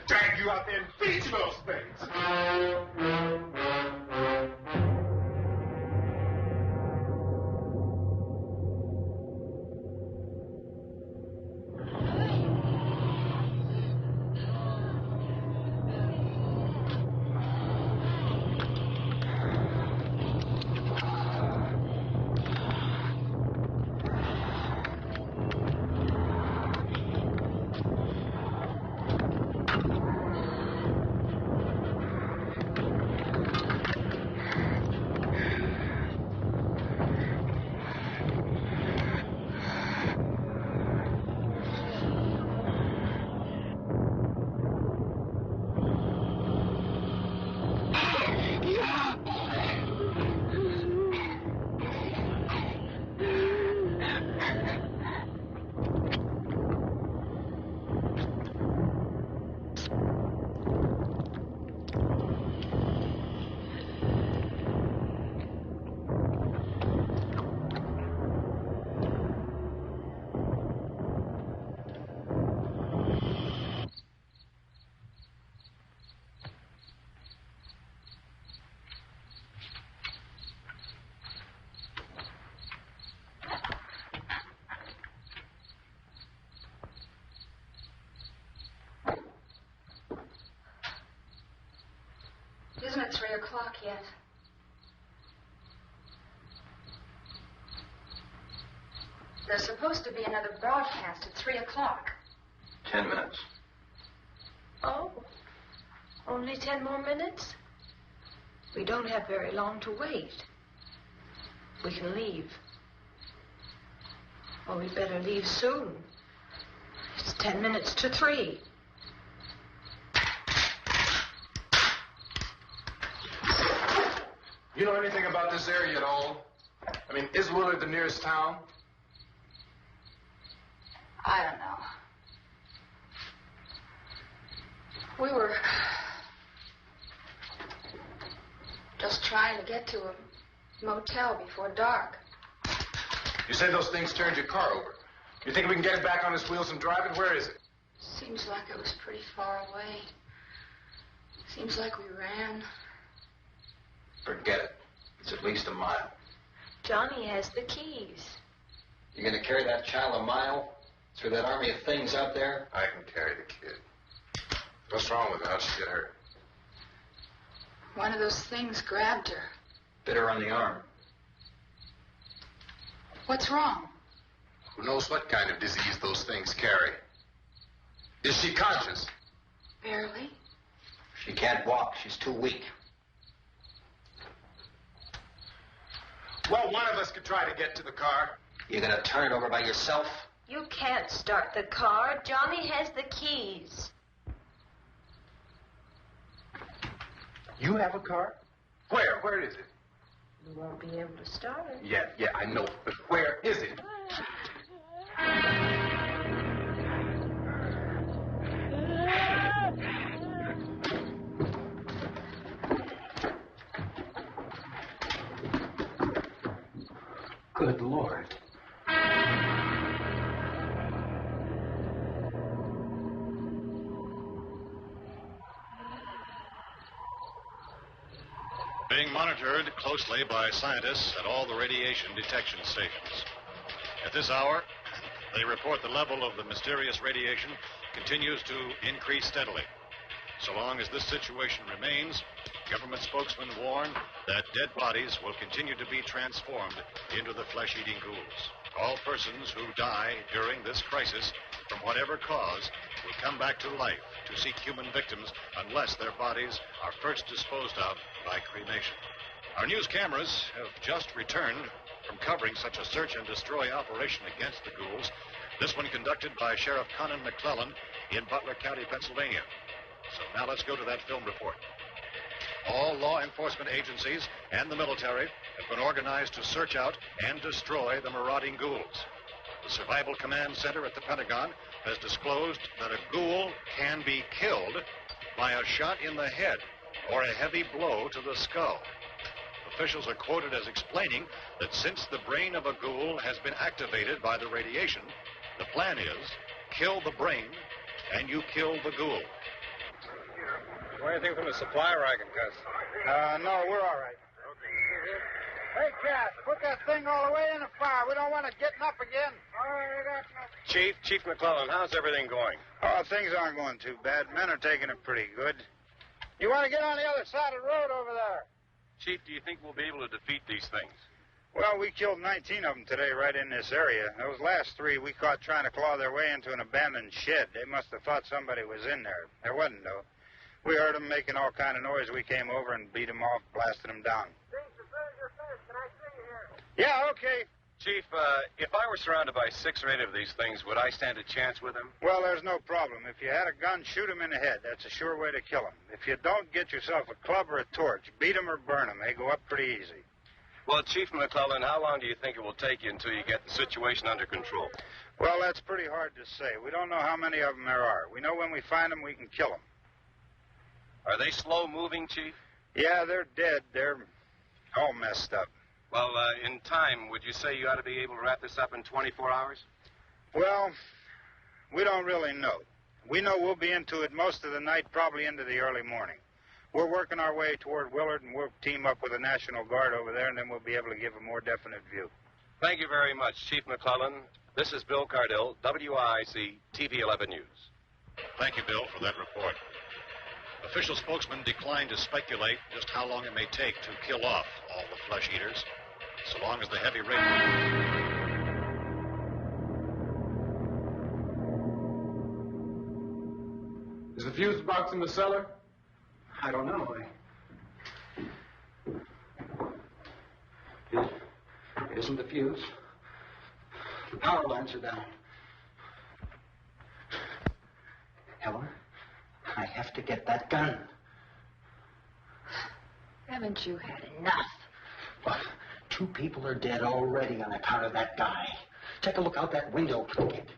Drag you out there and feed you those things. Isn't it 3 o'clock yet? There's supposed to be another broadcast at 3 o'clock. 10 minutes. Oh, only 10 more minutes? We don't have very long to wait. We can leave. Well, we'd better leave soon. It's 10 minutes to 3. You know anything about this area at all? I mean, is Willard the nearest town? I don't know. We were just trying to get to a motel before dark. You say those things turned your car over. You think we can get it back on its wheels and drive it? Where is it? Seems like it was pretty far away. Seems like we ran. Forget it. It's at least a mile. Johnny has the keys. You gonna carry that child a mile through that army of things out there? I can carry the kid. What's wrong with her? How'd she get hurt? One of those things grabbed her. Bit her on the arm. What's wrong? Who knows what kind of disease those things carry? Is she conscious? Barely. She can't walk. She's too weak. Well, one of us could try to get to the car. You gonna turn it over by yourself? You can't start the car. Johnny has the keys. You have a car? Where? Where is it? You won't be able to start it. Yeah, I know. But where is it? Good Lord. Being monitored closely by scientists at all the radiation detection stations. At this hour, they report the level of the mysterious radiation continues to increase steadily. So long as this situation remains, government spokesmen warn that dead bodies will continue to be transformed into the flesh-eating ghouls. All persons who die during this crisis, from whatever cause, will come back to life to seek human victims unless their bodies are first disposed of by cremation. Our news cameras have just returned from covering such a search and destroy operation against the ghouls, this one conducted by Sheriff Conan McClellan in Butler County, Pennsylvania. So now let's go to that film report. All law enforcement agencies and the military have been organized to search out and destroy the marauding ghouls. The Survival Command Center at the Pentagon has disclosed that a ghoul can be killed by a shot in the head or a heavy blow to the skull. Officials are quoted as explaining that since the brain of a ghoul has been activated by the radiation, the plan is kill the brain and you kill the ghoul. Want anything from the supply wagon, Gus? No, we're all right. Hey, Cass, put that thing all the way in the fire. We don't want it getting up again. Chief McClellan, how's everything going? Oh, things aren't going too bad. Men are taking it pretty good. You want to get on the other side of the road over there? Chief, do you think we'll be able to defeat these things? Well, we killed 19 of them today right in this area. Those last 3 we caught trying to claw their way into an abandoned shed. They must have thought somebody was in there. There wasn't, though. We heard them making all kind of noise. We came over and beat them off, blasted them down. Yeah, okay. Chief, if I were surrounded by 6 or 8 of these things, would I stand a chance with them? Well, there's no problem. If you had a gun, shoot them in the head. That's a sure way to kill them. If you don't, get yourself a club or a torch. Beat them or burn them. They go up pretty easy. Well, Chief McClellan, how long do you think it will take you until you get the situation under control? Well, that's pretty hard to say. We don't know how many of them there are. We know when we find them, we can kill them. Are they slow-moving, Chief? Yeah, they're dead. They're all messed up. Well, in time, would you say you ought to be able to wrap this up in 24 hours? Well, we don't really know. We know we'll be into it most of the night, probably into the early morning. We're working our way toward Willard, and we'll team up with the National Guard over there, and then we'll be able to give a more definite view. Thank you very much, Chief McClellan. This is Bill Cardell, WIC TV 11 News. Thank you, Bill, for that report. Official spokesmen declined to speculate just how long it may take to kill off all the flesh eaters, so long as the heavy radiation... Is the fuse box in the cellar? I don't know. It isn't the fuse. The power lines are down. Helen, I have to get that gun. Haven't you had enough? Well, 2 people are dead already on account of that guy. Take a look out that window, Plunkett.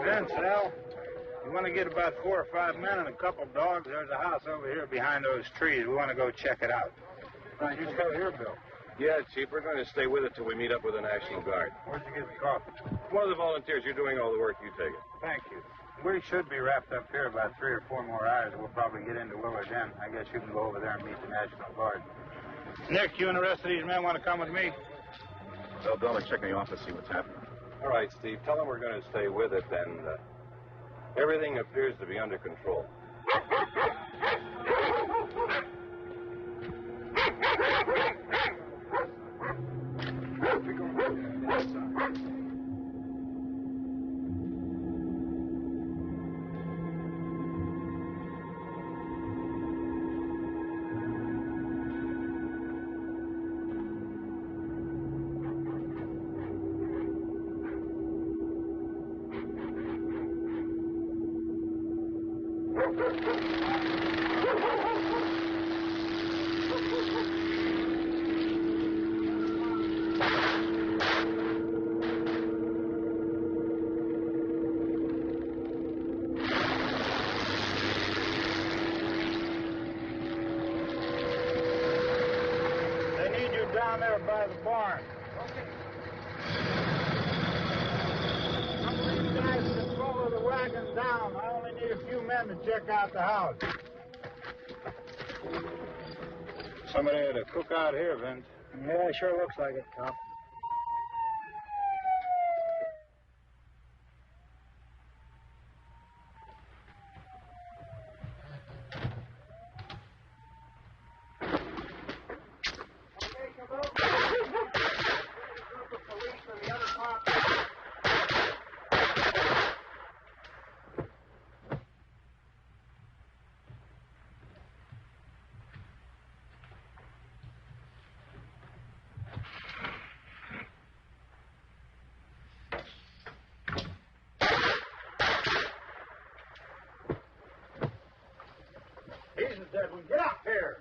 Vince, Al, you want to get about 4 or 5 men and a couple dogs? There's a house over here behind those trees. We want to go check it out. Right, you stay here, Bill. Yeah, Chief, we're going to stay with it till we meet up with the National Guard. Where'd you get the coffee? One of the volunteers. You're doing all the work. You take it. Thank you. We should be wrapped up here about 3 or 4 more hours. We'll probably get into Willard then. I guess you can go over there and meet the National Guard. Nick, you and the rest of these men want to come with me? Well, Bill, I'll check in the office, see what's happening. All right, Steve. Tell them we're going to stay with it, and everything appears to be under control. Down there by the barn. Okay. Some of these guys can follow the wagon down. I only need a few men to check out the house. Somebody had a cook out here, Vince. Yeah, it sure looks like it, Cop. Jesus, Edwin, get up here.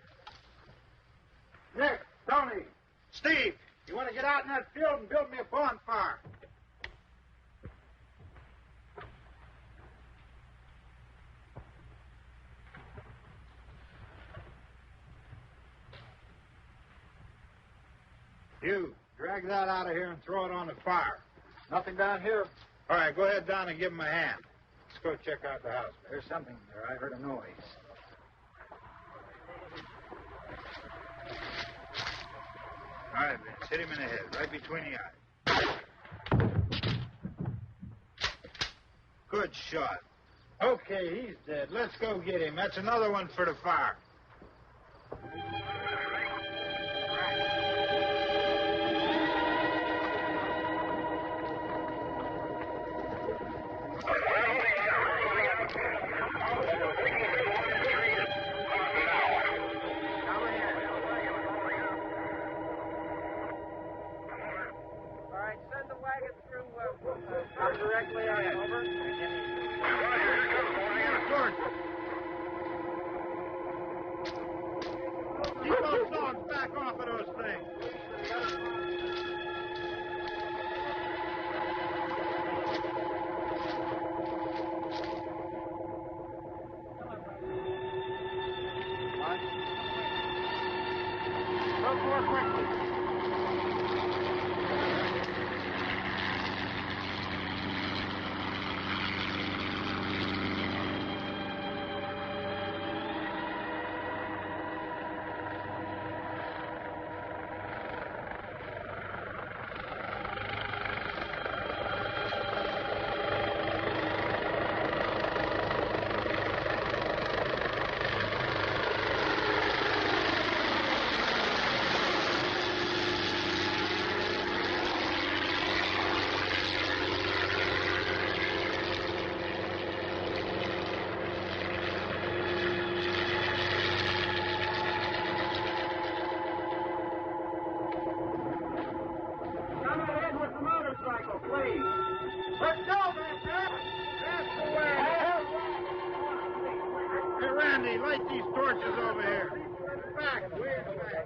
Nick, Tony, Steve, you want to get out in that field and build me a bonfire? You, drag that out of here and throw it on the fire. Nothing down here? All right, go ahead down and give him a hand. Let's go check out the house. There's something there. I heard a noise. All right, Vince, hit him in the head, right between the eyes. Good shot. Okay, he's dead. Let's go get him. That's another one for the fire. Directly on over. Keep those dogs back off of those things. Look more quickly. Light these torches over here. Back, way back.